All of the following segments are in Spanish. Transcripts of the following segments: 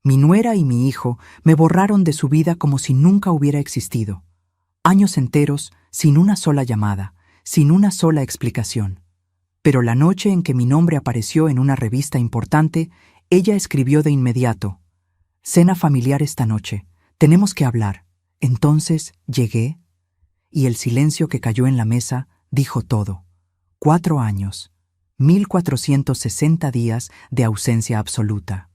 Mi nuera y mi hijo me borraron de su vida como si nunca hubiera existido. Años enteros, sin una sola llamada, sin una sola explicación. Pero la noche en que mi nombre apareció en una revista importante, ella escribió de inmediato: «Cena familiar esta noche. Tenemos que hablar». Entonces llegué, y el silencio que cayó en la mesa dijo todo. 4 años, 1460 días de ausencia absoluta.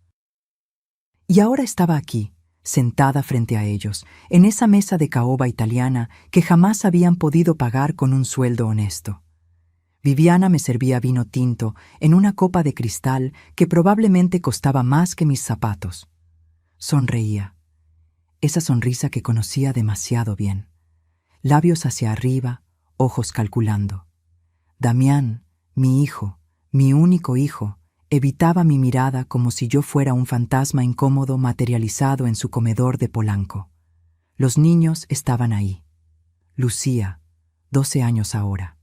Y ahora estaba aquí, sentada frente a ellos, en esa mesa de caoba italiana que jamás habían podido pagar con un sueldo honesto. Viviana me servía vino tinto en una copa de cristal que probablemente costaba más que mis zapatos. Sonreía. Esa sonrisa que conocía demasiado bien. Labios hacia arriba, ojos calculando. Damián, mi hijo, mi único hijo, evitaba mi mirada como si yo fuera un fantasma incómodo materializado en su comedor de Polanco. Los niños estaban ahí. Lucía, 12 años ahora.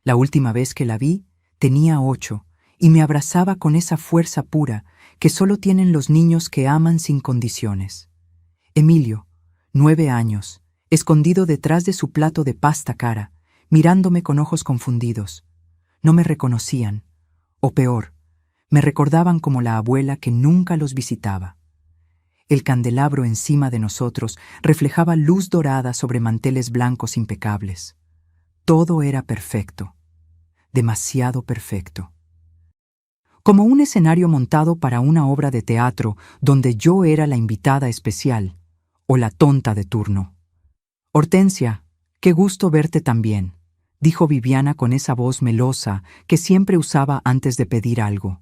La última vez que la vi, tenía 8, y me abrazaba con esa fuerza pura que solo tienen los niños que aman sin condiciones. Emilio, 9 años, escondido detrás de su plato de pasta cara, mirándome con ojos confundidos. No me reconocían, o peor, me recordaban como la abuela que nunca los visitaba. El candelabro encima de nosotros reflejaba luz dorada sobre manteles blancos impecables. Todo era perfecto, demasiado perfecto. Como un escenario montado para una obra de teatro donde yo era la invitada especial o la tonta de turno. «Hortensia, qué gusto verte también», dijo Viviana con esa voz melosa que siempre usaba antes de pedir algo.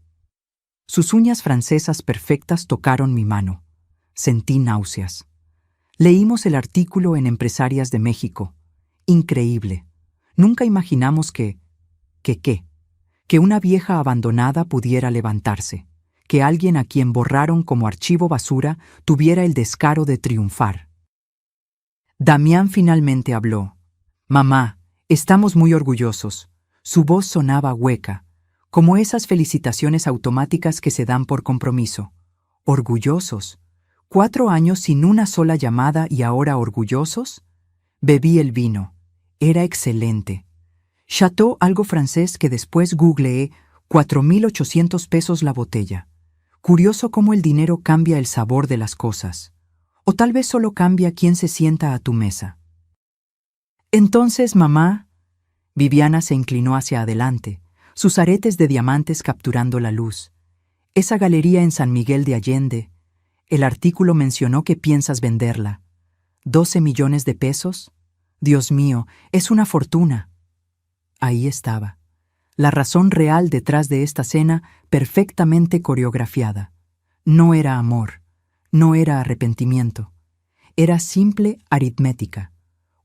Sus uñas francesas perfectas tocaron mi mano. Sentí náuseas. Leímos el artículo en Empresarias de México. Increíble. Nunca imaginamos que una vieja abandonada pudiera levantarse, que alguien a quien borraron como archivo basura tuviera el descaro de triunfar. Damián finalmente habló. «Mamá, estamos muy orgullosos». Su voz sonaba hueca, como esas felicitaciones automáticas que se dan por compromiso. ¿Orgullosos? 4 años sin una sola llamada y ahora orgullosos? Bebí el vino. Era excelente. Chateau, algo francés que después googleé, 4.800 pesos la botella. Curioso cómo el dinero cambia el sabor de las cosas. O tal vez solo cambia quién se sienta a tu mesa. Entonces, mamá... Viviana se inclinó hacia adelante, sus aretes de diamantes capturando la luz. Esa galería en San Miguel de Allende. El artículo mencionó que piensas venderla. ¿12 millones de pesos? Dios mío, es una fortuna. Ahí estaba. La razón real detrás de esta cena perfectamente coreografiada. No era amor, no era arrepentimiento. Era simple aritmética.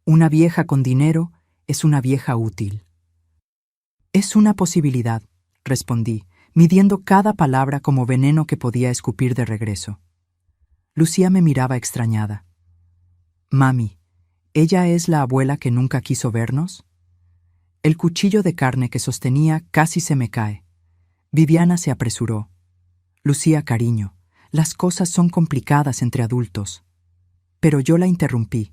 Una vieja con dinero es una vieja útil. «Es una posibilidad», respondí, midiendo cada palabra como veneno que podía escupir de regreso. Lucía me miraba extrañada. «Mami, ¿ella es la abuela que nunca quiso vernos?» El cuchillo de carne que sostenía casi se me cae. Viviana se apresuró. «Lucía, cariño, las cosas son complicadas entre adultos». Pero yo la interrumpí.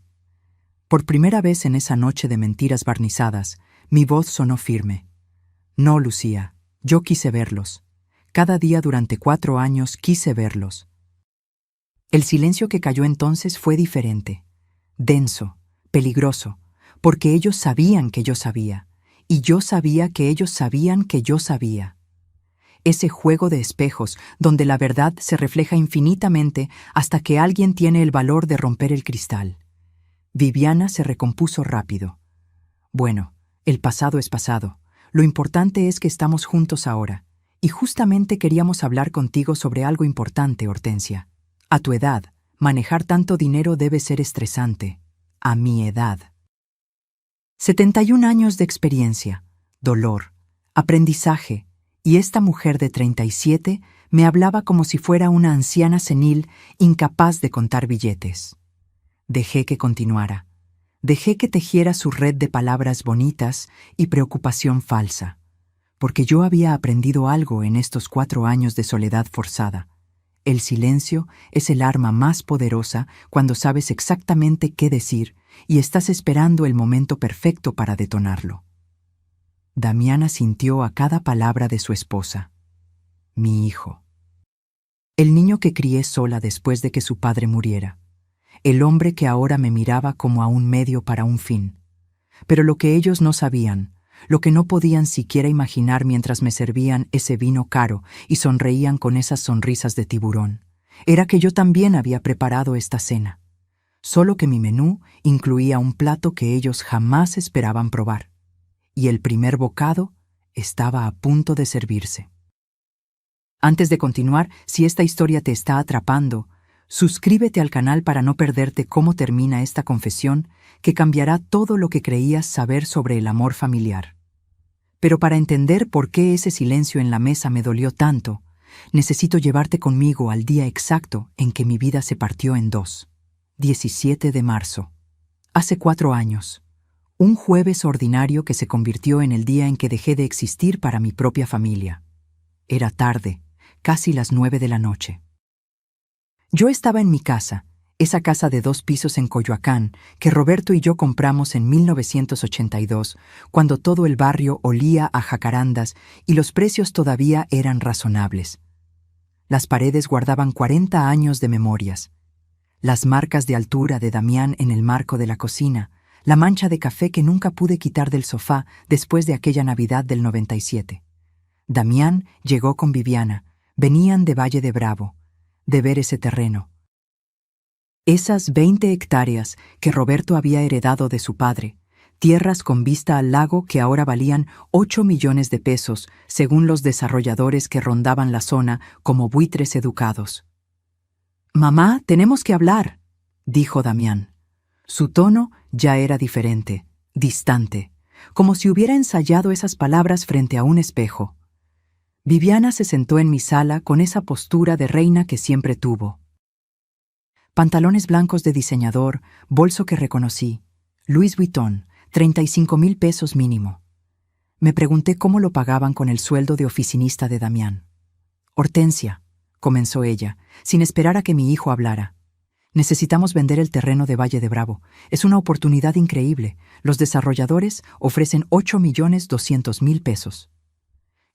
Por primera vez en esa noche de mentiras barnizadas, mi voz sonó firme. «No, Lucía, yo quise verlos. Cada día durante 4 años quise verlos». El silencio que cayó entonces fue diferente, denso, peligroso, porque ellos sabían que yo sabía, y yo sabía que ellos sabían que yo sabía. Ese juego de espejos donde la verdad se refleja infinitamente hasta que alguien tiene el valor de romper el cristal. Viviana se recompuso rápido. «Bueno, el pasado es pasado. Lo importante es que estamos juntos ahora, y justamente queríamos hablar contigo sobre algo importante, Hortensia. A tu edad, manejar tanto dinero debe ser estresante. A mi edad. 71 años de experiencia, dolor, aprendizaje, y esta mujer de 37 me hablaba como si fuera una anciana senil incapaz de contar billetes. Dejé que continuara. Dejé que tejiera su red de palabras bonitas y preocupación falsa, porque yo había aprendido algo en estos 4 años de soledad forzada. El silencio es el arma más poderosa cuando sabes exactamente qué decir y estás esperando el momento perfecto para detonarlo. Damián asintió a cada palabra de su esposa. Mi hijo. El niño que crié sola después de que su padre muriera. El hombre que ahora me miraba como a un medio para un fin. Pero lo que ellos no sabían, lo que no podían siquiera imaginar mientras me servían ese vino caro y sonreían con esas sonrisas de tiburón, era que yo también había preparado esta cena. Solo que mi menú incluía un plato que ellos jamás esperaban probar. Y el primer bocado estaba a punto de servirse. Antes de continuar, si esta historia te está atrapando, suscríbete al canal para no perderte cómo termina esta confesión que cambiará todo lo que creías saber sobre el amor familiar. Pero para entender por qué ese silencio en la mesa me dolió tanto, necesito llevarte conmigo al día exacto en que mi vida se partió en dos. 17 de marzo. Hace 4 años. Un jueves ordinario que se convirtió en el día en que dejé de existir para mi propia familia. Era tarde, casi las 9 de la noche. Yo estaba en mi casa, esa casa de 2 pisos en Coyoacán, que Roberto y yo compramos en 1982, cuando todo el barrio olía a jacarandas y los precios todavía eran razonables. Las paredes guardaban 40 años de memorias. Las marcas de altura de Damián en el marco de la cocina, la mancha de café que nunca pude quitar del sofá después de aquella Navidad del 97. Damián llegó con Viviana, venían de Valle de Bravo, de ver ese terreno. Esas 20 hectáreas que Roberto había heredado de su padre, tierras con vista al lago que ahora valían 8 millones de pesos, según los desarrolladores que rondaban la zona como buitres educados. «Mamá, tenemos que hablar», dijo Damián. Su tono ya era diferente, distante, como si hubiera ensayado esas palabras frente a un espejo. Viviana se sentó en mi sala con esa postura de reina que siempre tuvo. Pantalones blancos de diseñador, bolso que reconocí, Louis Vuitton, 35,000 pesos mínimo. Me pregunté cómo lo pagaban con el sueldo de oficinista de Damián. «Hortensia», comenzó ella, sin esperar a que mi hijo hablara. «Necesitamos vender el terreno de Valle de Bravo. Es una oportunidad increíble. Los desarrolladores ofrecen 8,200,000 pesos.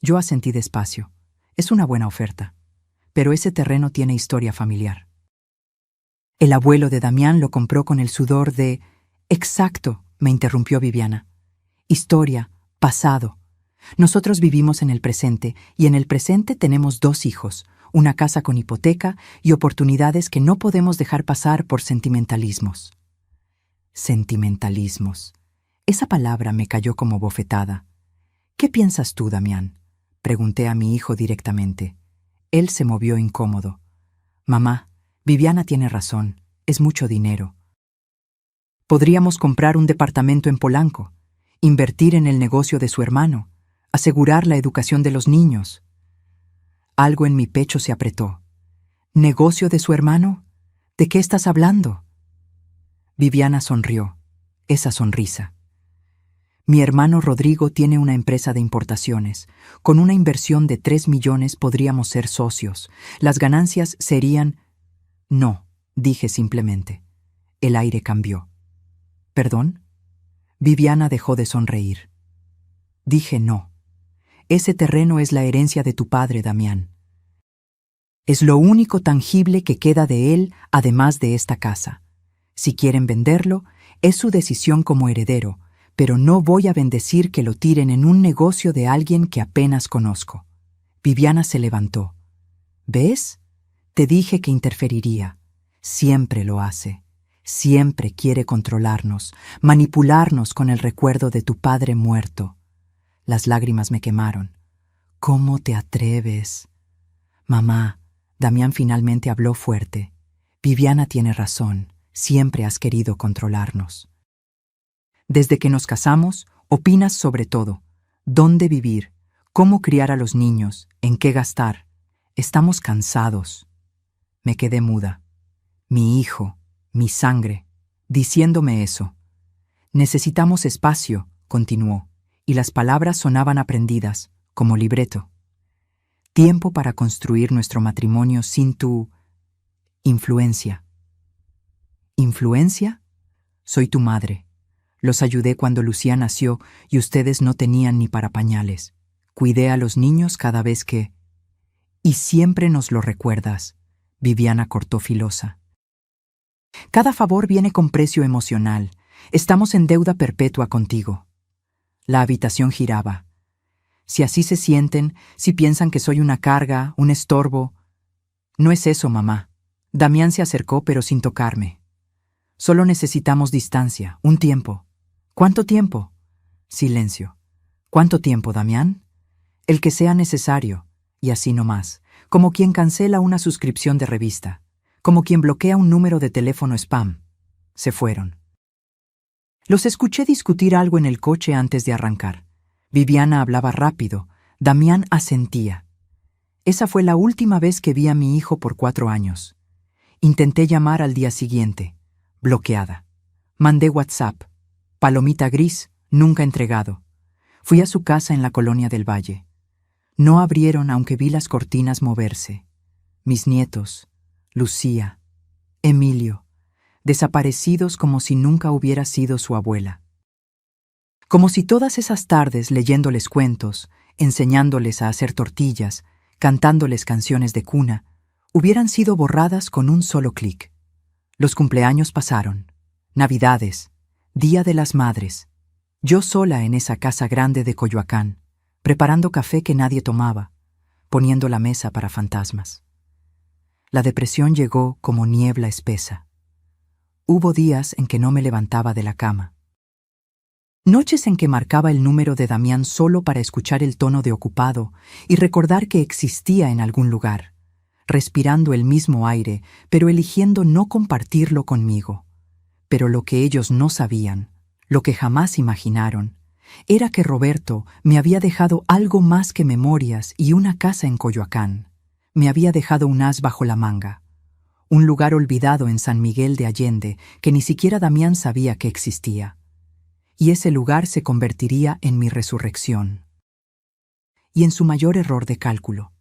Yo asentí despacio. Es una buena oferta. Pero ese terreno tiene historia familiar. El abuelo de Damián lo compró con el sudor de... Exacto, me interrumpió Viviana. Historia, pasado. Nosotros vivimos en el presente y en el presente tenemos 2 hijos, una casa con hipoteca y oportunidades que no podemos dejar pasar por sentimentalismos. Sentimentalismos. Esa palabra me cayó como bofetada. ¿Qué piensas tú, Damián?, pregunté a mi hijo directamente. Él se movió incómodo. Mamá, Viviana tiene razón, es mucho dinero. Podríamos comprar un departamento en Polanco, invertir en el negocio de su hermano, asegurar la educación de los niños. Algo en mi pecho se apretó. ¿Negocio de su hermano? ¿De qué estás hablando? Viviana sonrió, esa sonrisa. Mi hermano Rodrigo tiene una empresa de importaciones. Con una inversión de 3 millones podríamos ser socios. Las ganancias serían... No, dije simplemente. El aire cambió. ¿Perdón? Viviana dejó de sonreír. Dije no. Ese terreno es la herencia de tu padre, Damián. Es lo único tangible que queda de él, además de esta casa. Si quieren venderlo, es su decisión como heredero, pero no voy a bendecir que lo tiren en un negocio de alguien que apenas conozco. Viviana se levantó. ¿Ves? Te dije que interferiría. Siempre lo hace. Siempre quiere controlarnos, manipularnos con el recuerdo de tu padre muerto. Las lágrimas me quemaron. ¿Cómo te atreves? Mamá, Damián finalmente habló fuerte. Viviana tiene razón. Siempre has querido controlarnos. Desde que nos casamos, opinas sobre todo. ¿Dónde vivir? ¿Cómo criar a los niños? ¿En qué gastar? Estamos cansados. Me quedé muda. Mi hijo, mi sangre, diciéndome eso. Necesitamos espacio, continuó, y las palabras sonaban aprendidas, como libreto. Tiempo para construir nuestro matrimonio sin tu influencia. ¿Influencia? Soy tu madre. Los ayudé cuando Lucía nació y ustedes no tenían ni para pañales. Cuidé a los niños cada vez que... Y siempre nos lo recuerdas, Viviana cortó filosa. Cada favor viene con precio emocional. Estamos en deuda perpetua contigo. La habitación giraba. Si así se sienten, si piensan que soy una carga, un estorbo... No es eso, mamá. Damián se acercó pero sin tocarme. Solo necesitamos distancia, un tiempo. ¿Cuánto tiempo? Silencio. ¿Cuánto tiempo, Damián? El que sea necesario, y así no más, como quien cancela una suscripción de revista, como quien bloquea un número de teléfono spam. Se fueron. Los escuché discutir algo en el coche antes de arrancar. Viviana hablaba rápido, Damián asentía. Esa fue la última vez que vi a mi hijo por 4 años. Intenté llamar al día siguiente. Bloqueada. Mandé WhatsApp. Palomita gris, nunca entregado. Fui a su casa en la colonia del Valle. No abrieron aunque vi las cortinas moverse. Mis nietos, Lucía, Emilio, desaparecidos como si nunca hubiera sido su abuela. Como si todas esas tardes leyéndoles cuentos, enseñándoles a hacer tortillas, cantándoles canciones de cuna, hubieran sido borradas con un solo clic. Los cumpleaños pasaron, Navidades, Día de las Madres, yo sola en esa casa grande de Coyoacán, preparando café que nadie tomaba, poniendo la mesa para fantasmas. La depresión llegó como niebla espesa. Hubo días en que no me levantaba de la cama. Noches en que marcaba el número de Damián solo para escuchar el tono de ocupado y recordar que existía en algún lugar, respirando el mismo aire, pero eligiendo no compartirlo conmigo. Pero lo que ellos no sabían, lo que jamás imaginaron, era que Roberto me había dejado algo más que memorias y una casa en Coyoacán. Me había dejado un as bajo la manga, un lugar olvidado en San Miguel de Allende que ni siquiera Damián sabía que existía. Y ese lugar se convertiría en mi resurrección. Y en su mayor error de cálculo.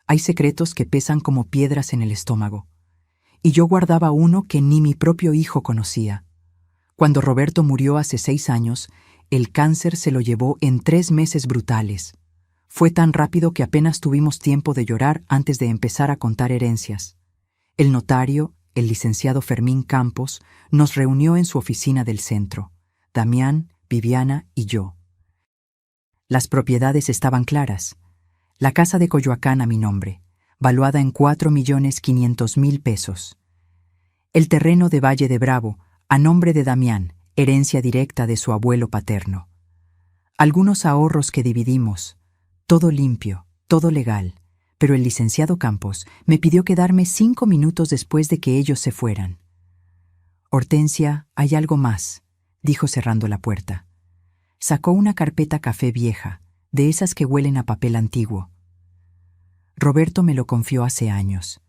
Hay secretos que pesan como piedras en el estómago. Y yo guardaba uno que ni mi propio hijo conocía. Cuando Roberto murió hace 6 años, el cáncer se lo llevó en 3 meses brutales. Fue tan rápido que apenas tuvimos tiempo de llorar antes de empezar a contar herencias. El notario, el licenciado Fermín Campos, nos reunió en su oficina del centro. Damián, Viviana y yo. Las propiedades estaban claras. La casa de Coyoacán a mi nombre, valuada en 4.500.000 pesos. El terreno de Valle de Bravo, a nombre de Damián, herencia directa de su abuelo paterno. Algunos ahorros que dividimos, todo limpio, todo legal, pero el licenciado Campos me pidió quedarme 5 minutos después de que ellos se fueran. Hortensia, hay algo más, dijo cerrando la puerta. Sacó una carpeta café vieja, de esas que huelen a papel antiguo. Roberto me lo confió hace años.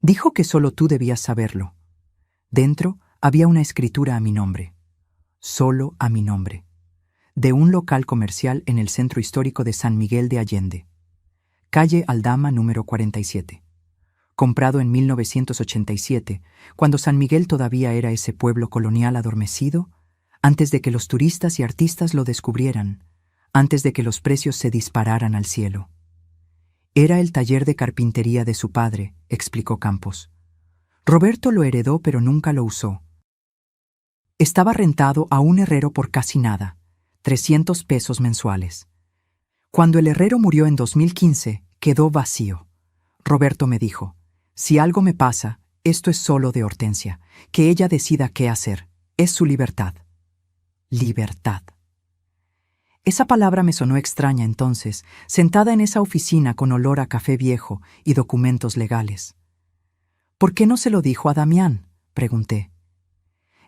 Dijo que solo tú debías saberlo. Dentro había una escritura a mi nombre. Solo a mi nombre. De un local comercial en el centro histórico de San Miguel de Allende. Calle Aldama número 47. Comprado en 1987, cuando San Miguel todavía era ese pueblo colonial adormecido, antes de que los turistas y artistas lo descubrieran, antes de que los precios se dispararan al cielo. Era el taller de carpintería de su padre, explicó Campos. Roberto lo heredó pero nunca lo usó. Estaba rentado a un herrero por casi nada, 300 pesos mensuales. Cuando el herrero murió en 2015, quedó vacío. Roberto me dijo, si algo me pasa, esto es solo de Hortensia, que ella decida qué hacer, es su libertad. Libertad. Esa palabra me sonó extraña entonces, sentada en esa oficina con olor a café viejo y documentos legales. ¿Por qué no se lo dijo a Damián?, pregunté.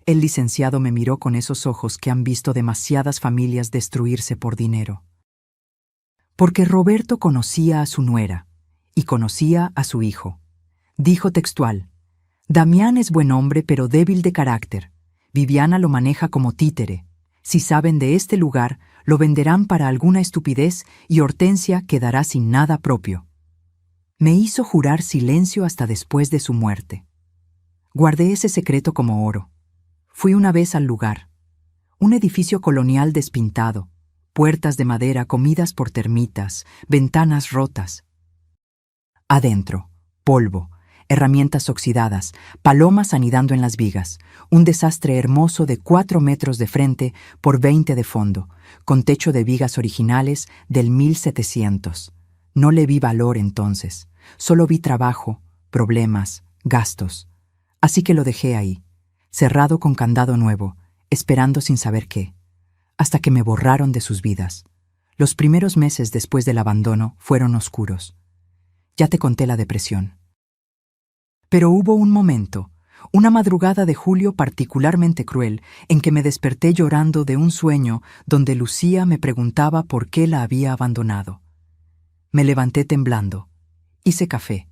El licenciado me miró con esos ojos que han visto demasiadas familias destruirse por dinero. Porque Roberto conocía a su nuera y conocía a su hijo. Dijo textual, Damián es buen hombre pero débil de carácter. Viviana lo maneja como títere. Si saben de este lugar, lo venderán para alguna estupidez y Hortensia quedará sin nada propio. Me hizo jurar silencio hasta después de su muerte. Guardé ese secreto como oro. Fui una vez al lugar. Un edificio colonial despintado, puertas de madera comidas por termitas, ventanas rotas. Adentro, polvo, herramientas oxidadas, palomas anidando en las vigas, un desastre hermoso de 4 metros de frente por 20 de fondo, con techo de vigas originales del 1700. No le vi valor entonces, solo vi trabajo, problemas, gastos. Así que lo dejé ahí, cerrado con candado nuevo, esperando sin saber qué, hasta que me borraron de sus vidas. Los primeros meses después del abandono fueron oscuros. Ya te conté la depresión. Pero hubo un momento, una madrugada de julio particularmente cruel, en que me desperté llorando de un sueño donde Lucía me preguntaba por qué la había abandonado. Me levanté temblando. Hice café.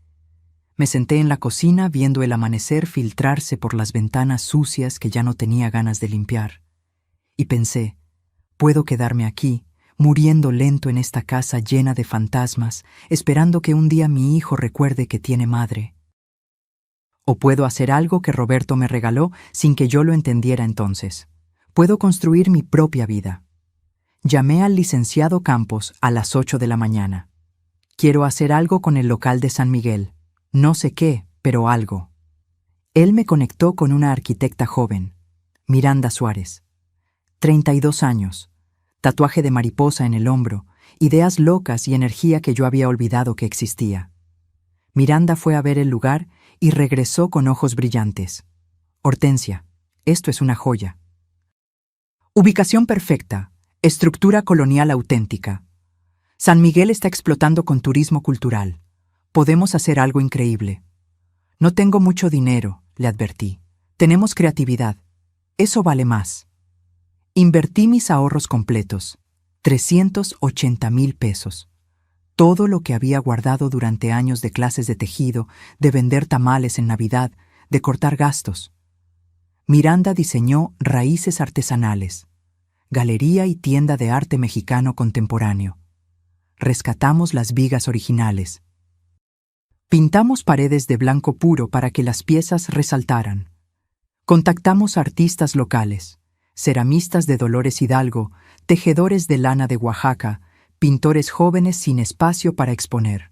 Me senté en la cocina viendo el amanecer filtrarse por las ventanas sucias que ya no tenía ganas de limpiar. Y pensé, puedo quedarme aquí, muriendo lento en esta casa llena de fantasmas, esperando que un día mi hijo recuerde que tiene madre. O puedo hacer algo que Roberto me regaló sin que yo lo entendiera entonces. Puedo construir mi propia vida. Llamé al licenciado Campos a las 8 de la mañana. Quiero hacer algo con el local de San Miguel. No sé qué, pero algo. Él me conectó con una arquitecta joven, Miranda Suárez. 32 años, tatuaje de mariposa en el hombro, ideas locas y energía que yo había olvidado que existía. Miranda fue a ver el lugar y regresó con ojos brillantes. Hortensia, esto es una joya. Ubicación perfecta, estructura colonial auténtica. San Miguel está explotando con turismo cultural. Podemos hacer algo increíble. No tengo mucho dinero, le advertí. Tenemos creatividad. Eso vale más. Invertí mis ahorros completos, 380,000 pesos. Todo lo que había guardado durante años de clases de tejido, de vender tamales en Navidad, de cortar gastos. Miranda diseñó raíces artesanales, galería y tienda de arte mexicano contemporáneo. Rescatamos las vigas originales. Pintamos paredes de blanco puro para que las piezas resaltaran. Contactamos artistas locales, ceramistas de Dolores Hidalgo, tejedores de lana de Oaxaca, pintores jóvenes sin espacio para exponer.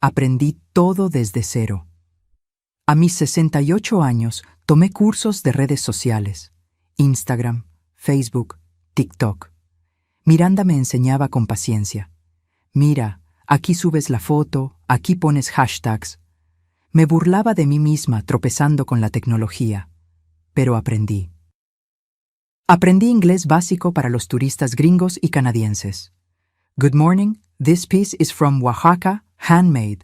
Aprendí todo desde cero. A mis 68 años tomé cursos de redes sociales, Instagram, Facebook, TikTok. Miranda me enseñaba con paciencia. Mira, aquí subes la foto, aquí pones hashtags. Me burlaba de mí misma tropezando con la tecnología, pero aprendí. Aprendí inglés básico para los turistas gringos y canadienses. Good morning, this piece is from Oaxaca, handmade.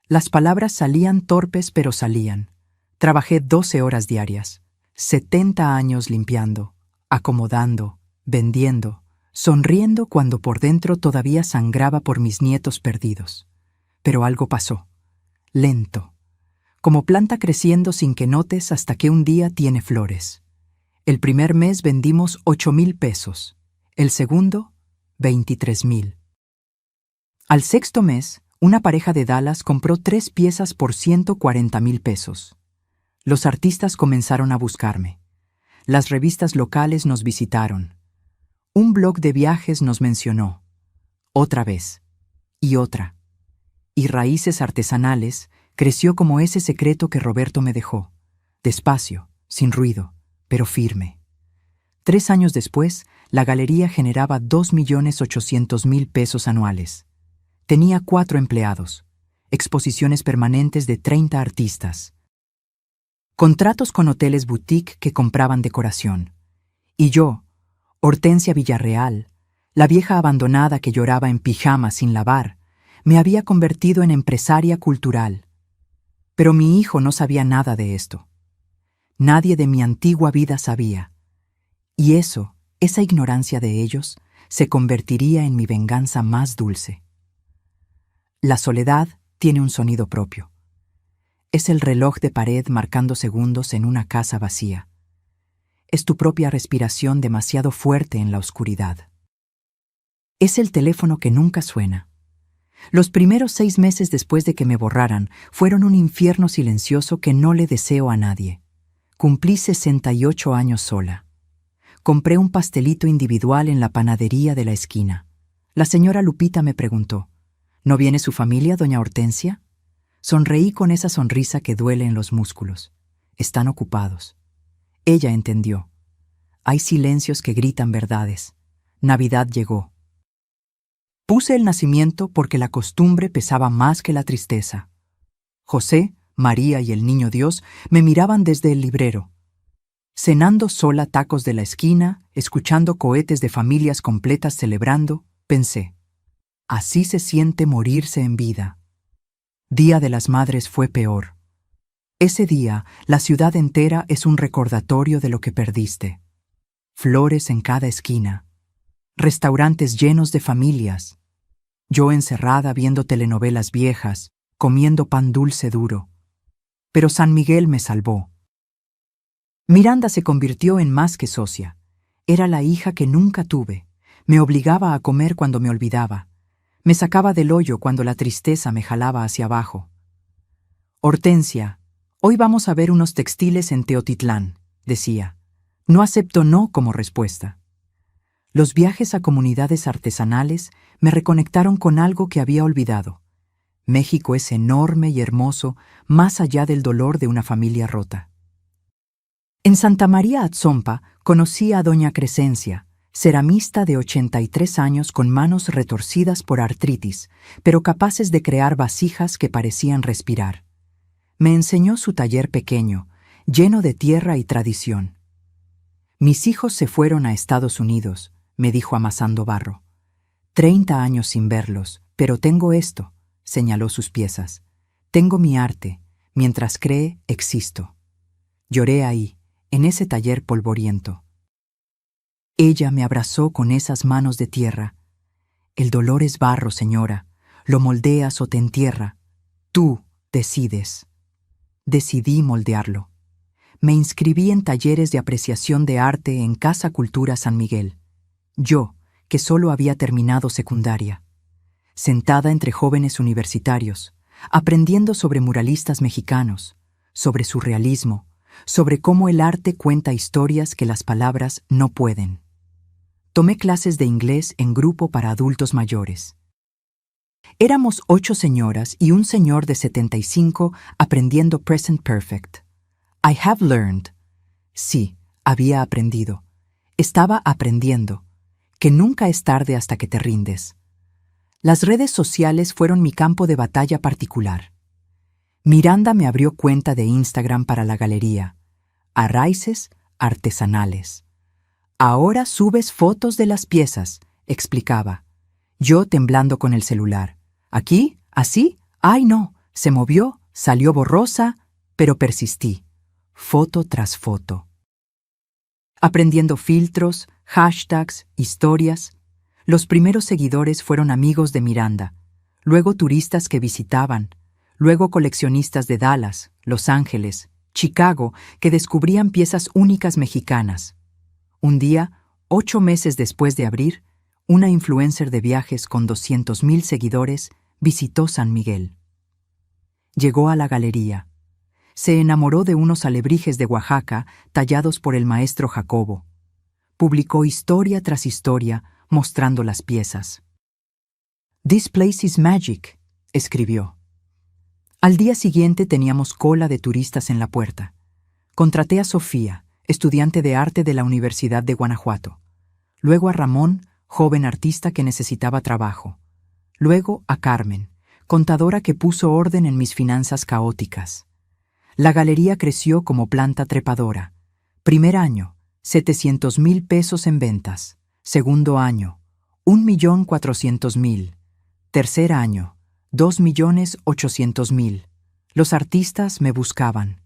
Las palabras salían torpes, pero salían. Trabajé 12 horas diarias, 70 años limpiando, acomodando, vendiendo, sonriendo cuando por dentro todavía sangraba por mis nietos perdidos. Pero algo pasó, lento, como planta creciendo sin que notes hasta que un día tiene flores. El primer mes vendimos 8,000 pesos, el segundo, 23,000. Al sexto mes, una pareja de Dallas compró 3 piezas por 140,000 pesos. Los artistas comenzaron a buscarme. Las revistas locales nos visitaron. Un blog de viajes nos mencionó. Otra vez. Y otra. Y Raíces Artesanales creció como ese secreto que Roberto me dejó. Despacio, sin ruido, pero firme. 3 años después, la galería generaba 2,800,000 pesos anuales. Tenía 4 empleados, exposiciones permanentes de 30 artistas, contratos con hoteles boutique que compraban decoración. Y yo, Hortensia Villarreal, la vieja abandonada que lloraba en pijama sin lavar, me había convertido en empresaria cultural. Pero mi hijo no sabía nada de esto. Nadie de mi antigua vida sabía. Y esa ignorancia de ellos, se convertiría en mi venganza más dulce. La soledad tiene un sonido propio. Es el reloj de pared marcando segundos en una casa vacía. Es tu propia respiración demasiado fuerte en la oscuridad. Es el teléfono que nunca suena. Los primeros 6 meses después de que me borraran fueron un infierno silencioso que no le deseo a nadie. Cumplí 68 años sola. Compré un pastelito individual en la panadería de la esquina. La señora Lupita me preguntó, ¿no viene su familia, doña Hortensia? Sonreí con esa sonrisa que duele en los músculos. Están ocupados. Ella entendió. Hay silencios que gritan verdades. Navidad llegó. Puse el nacimiento porque la costumbre pesaba más que la tristeza. José, María y el Niño Dios me miraban desde el librero. Cenando sola tacos de la esquina, escuchando cohetes de familias completas celebrando, pensé, así se siente morirse en vida. Día de las Madres fue peor. Ese día, la ciudad entera es un recordatorio de lo que perdiste. Flores en cada esquina. Restaurantes llenos de familias. Yo encerrada viendo telenovelas viejas, comiendo pan dulce duro. Pero San Miguel me salvó. Miranda se convirtió en más que socia. Era la hija que nunca tuve. Me obligaba a comer cuando me olvidaba. Me sacaba del hoyo cuando la tristeza me jalaba hacia abajo. Hortensia, hoy vamos a ver unos textiles en Teotitlán, decía. No acepto no como respuesta. Los viajes a comunidades artesanales me reconectaron con algo que había olvidado. México es enorme y hermoso, más allá del dolor de una familia rota. En Santa María Atzompa conocí a doña Crescencia, ceramista de 83 años con manos retorcidas por artritis, pero capaces de crear vasijas que parecían respirar. Me enseñó su taller pequeño, lleno de tierra y tradición. Mis hijos se fueron a Estados Unidos, me dijo amasando barro. 30 años sin verlos, pero tengo esto, señaló sus piezas. Tengo mi arte, mientras cree, existo. Lloré ahí, en ese taller polvoriento. Ella me abrazó con esas manos de tierra. El dolor es barro, señora, lo moldeas o te entierra. Tú decides. Decidí moldearlo. Me inscribí en talleres de apreciación de arte en Casa Cultura San Miguel. Yo, que solo había terminado secundaria. Sentada entre jóvenes universitarios, aprendiendo sobre muralistas mexicanos, sobre surrealismo, sobre cómo el arte cuenta historias que las palabras no pueden. Tomé clases de inglés en grupo para adultos mayores. Éramos 8 señoras y un señor de 75 aprendiendo Present Perfect. I have learned. Sí, había aprendido. Estaba aprendiendo. Que nunca es tarde hasta que te rindes. Las redes sociales fueron mi campo de batalla particular. Miranda me abrió cuenta de Instagram para la galería. Arraices artesanales. Ahora subes fotos de las piezas, explicaba. Yo temblando con el celular. ¿Aquí? ¿Así? ¡Ay, no! Se movió, salió borrosa, pero persistí. Foto tras foto. Aprendiendo filtros, hashtags, historias. Los primeros seguidores fueron amigos de Miranda, luego turistas que visitaban, luego coleccionistas de Dallas, Los Ángeles, Chicago, que descubrían piezas únicas mexicanas. Un día, 8 meses después de abrir, una influencer de viajes con 200,000 seguidores visitó San Miguel. Llegó a la galería. Se enamoró de unos alebrijes de Oaxaca tallados por el maestro Jacobo. Publicó historia tras historia mostrando las piezas. «This place is magic», escribió. Al día siguiente teníamos cola de turistas en la puerta. Contraté a Sofía, estudiante de arte de la Universidad de Guanajuato. Luego a Ramón, joven artista que necesitaba trabajo. Luego a Carmen, contadora que puso orden en mis finanzas caóticas. La galería creció como planta trepadora. Primer año, 700,000 pesos en ventas. Segundo año, 1,400,000. Tercer año, 2,800,000. Los artistas me buscaban.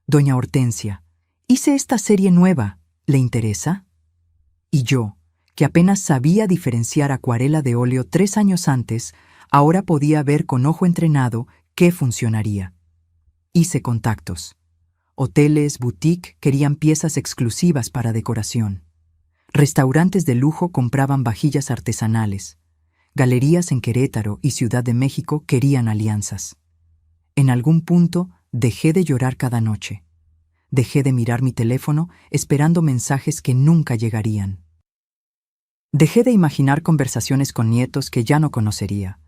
Doña Hortensia, hice esta serie nueva, ¿le interesa? Y yo, que apenas sabía diferenciar acuarela de óleo 3 años antes, ahora podía ver con ojo entrenado qué funcionaría. Hice contactos. Hoteles, boutique querían piezas exclusivas para decoración. Restaurantes de lujo compraban vajillas artesanales. Galerías en Querétaro y Ciudad de México querían alianzas. En algún punto dejé de llorar cada noche. Dejé de mirar mi teléfono esperando mensajes que nunca llegarían. Dejé de imaginar conversaciones con nietos que ya no conocería.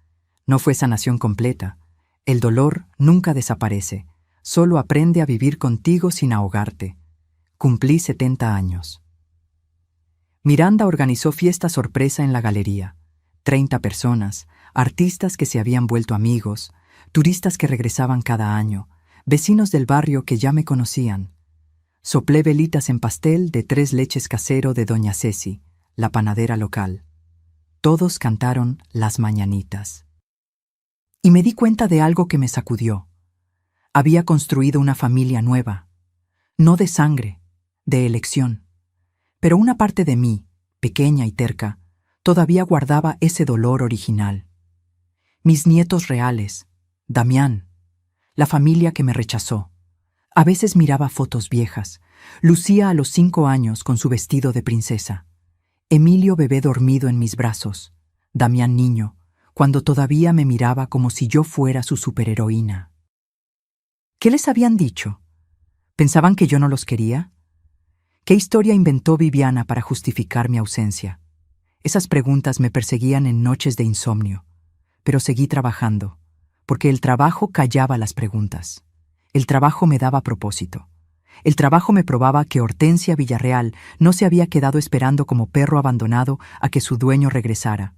No fue sanación completa. El dolor nunca desaparece. Solo aprende a vivir contigo sin ahogarte. Cumplí 70 años. Miranda organizó fiesta sorpresa en la galería. 30 personas, artistas que se habían vuelto amigos, turistas que regresaban cada año, vecinos del barrio que ya me conocían. Soplé velitas en pastel de 3 leches casero de Doña Ceci, la panadera local. Todos cantaron las mañanitas. Y me di cuenta de algo que me sacudió. Había construido una familia nueva, no de sangre, de elección. Pero una parte de mí, pequeña y terca, todavía guardaba ese dolor original. Mis nietos reales, Damián, la familia que me rechazó. A veces miraba fotos viejas. Lucía a los 5 años con su vestido de princesa. Emilio bebé dormido en mis brazos. Damián niño, cuando todavía me miraba como si yo fuera su superheroína. ¿Qué les habían dicho? ¿Pensaban que yo no los quería? ¿Qué historia inventó Viviana para justificar mi ausencia? Esas preguntas me perseguían en noches de insomnio, pero seguí trabajando, porque el trabajo callaba las preguntas. El trabajo me daba propósito. El trabajo me probaba que Hortensia Villarreal no se había quedado esperando como perro abandonado a que su dueño regresara.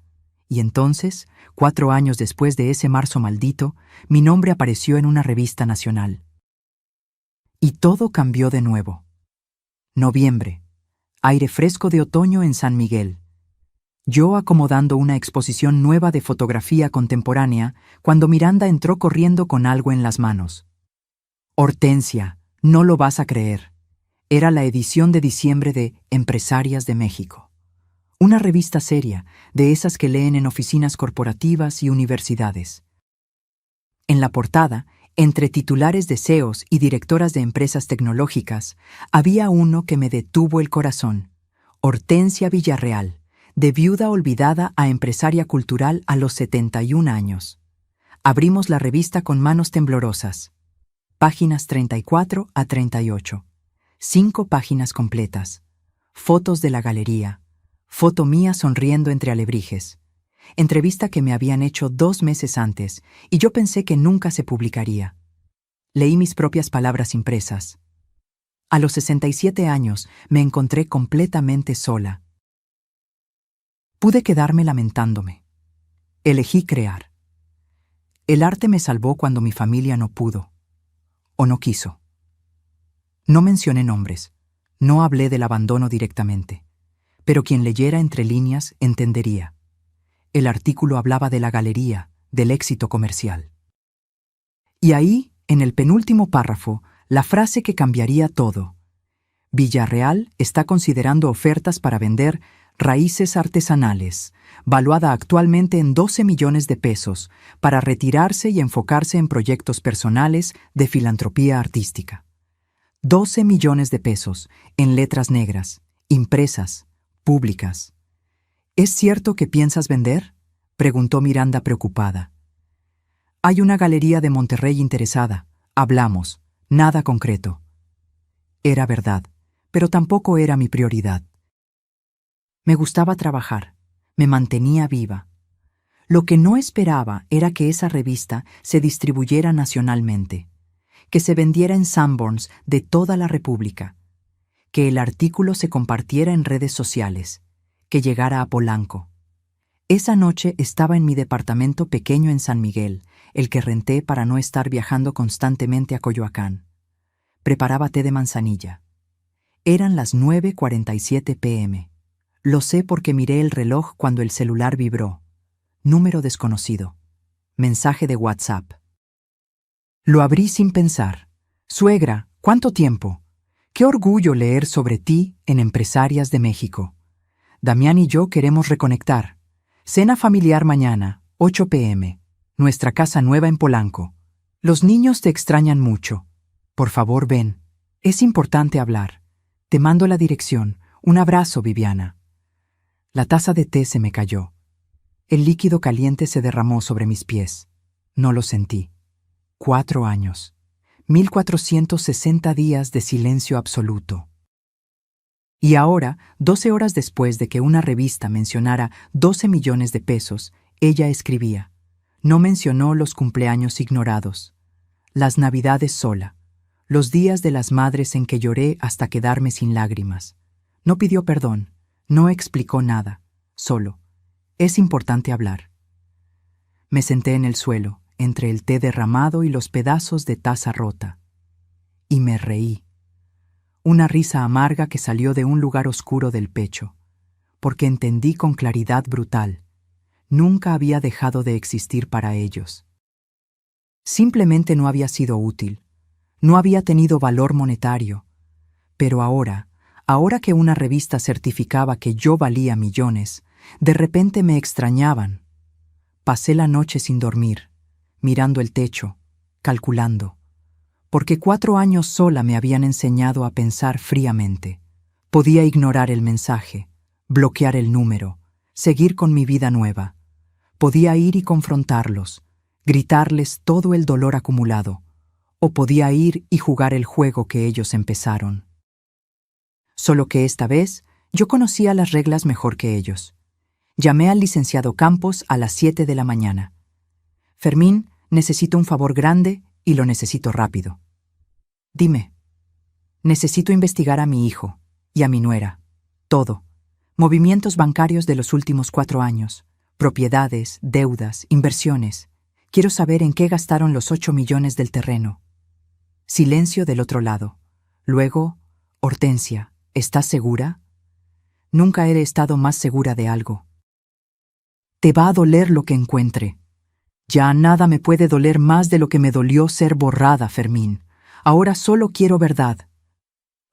Y entonces, 4 años después de ese marzo maldito, mi nombre apareció en una revista nacional. Y todo cambió de nuevo. Noviembre. Aire fresco de otoño en San Miguel. Yo acomodando una exposición nueva de fotografía contemporánea cuando Miranda entró corriendo con algo en las manos. Hortensia, no lo vas a creer. Era la edición de diciembre de Empresarias de México. Una revista seria, de esas que leen en oficinas corporativas y universidades. En la portada, entre titulares de CEOs y directoras de empresas tecnológicas, había uno que me detuvo el corazón. Hortensia Villarreal, de viuda olvidada a empresaria cultural a los 71 años. Abrimos la revista con manos temblorosas. Páginas 34 a 38. 5 páginas completas. Fotos de la galería. Foto mía sonriendo entre alebrijes. Entrevista que me habían hecho 2 meses antes, y yo pensé que nunca se publicaría. Leí mis propias palabras impresas. A los 67 años me encontré completamente sola. Pude quedarme lamentándome. Elegí crear. El arte me salvó cuando mi familia no pudo, o no quiso. No mencioné nombres, no hablé del abandono directamente, pero quien leyera entre líneas entendería. El artículo hablaba de la galería, del éxito comercial. Y ahí, en el penúltimo párrafo, la frase que cambiaría todo. Villarreal está considerando ofertas para vender raíces artesanales, valuada actualmente en 12 millones de pesos, para retirarse y enfocarse en proyectos personales de filantropía artística. 12 millones de pesos, en letras negras, impresas, públicas. ¿Es cierto que piensas vender?, preguntó Miranda preocupada. Hay una galería de Monterrey interesada. Hablamos. Nada concreto. Era verdad, pero tampoco era mi prioridad. Me gustaba trabajar. Me mantenía viva. Lo que no esperaba era que esa revista se distribuyera nacionalmente, que se vendiera en Sanborns de toda la República, que el artículo se compartiera en redes sociales, que llegara a Polanco. Esa noche estaba en mi departamento pequeño en San Miguel, el que renté para no estar viajando constantemente a Coyoacán. Preparaba té de manzanilla. Eran las 9:47 p.m. Lo sé porque miré el reloj cuando el celular vibró. Número desconocido. Mensaje de WhatsApp. Lo abrí sin pensar. Suegra, ¿cuánto tiempo? Qué orgullo leer sobre ti en Empresarias de México. Damián y yo queremos reconectar. Cena familiar mañana, 8 p.m. Nuestra casa nueva en Polanco. Los niños te extrañan mucho. Por favor, ven. Es importante hablar. Te mando la dirección. Un abrazo, Viviana. La taza de té se me cayó. El líquido caliente se derramó sobre mis pies. No lo sentí. 4 años. 1460 días de silencio absoluto. Y ahora, 12 horas después de que una revista mencionara 12 millones de pesos, ella escribía. No mencionó los cumpleaños ignorados, las navidades sola, los días de las madres en que lloré hasta quedarme sin lágrimas. No pidió perdón, no explicó nada, solo. Es importante hablar. Me senté en el suelo, entre el té derramado y los pedazos de taza rota. Y me reí. Una risa amarga que salió de un lugar oscuro del pecho, porque entendí con claridad brutal. Nunca había dejado de existir para ellos. Simplemente no había sido útil. No había tenido valor monetario. Pero ahora que una revista certificaba que yo valía millones, de repente me extrañaban. Pasé la noche sin dormir, mirando el techo, calculando. Porque 4 años sola me habían enseñado a pensar fríamente. Podía ignorar el mensaje, bloquear el número, seguir con mi vida nueva. Podía ir y confrontarlos, gritarles todo el dolor acumulado, o podía ir y jugar el juego que ellos empezaron. Solo que esta vez yo conocía las reglas mejor que ellos. Llamé al licenciado Campos a las 7 de la mañana. Fermín, necesito un favor grande y lo necesito rápido. Dime. Necesito investigar a mi hijo y a mi nuera. Todo. Movimientos bancarios de los últimos 4 años. Propiedades, deudas, inversiones. Quiero saber en qué gastaron los 8 millones del terreno. Silencio del otro lado. Luego, Hortensia, ¿estás segura? Nunca he estado más segura de algo. Te va a doler lo que encuentre. Ya nada me puede doler más de lo que me dolió ser borrada, Fermín. Ahora solo quiero verdad.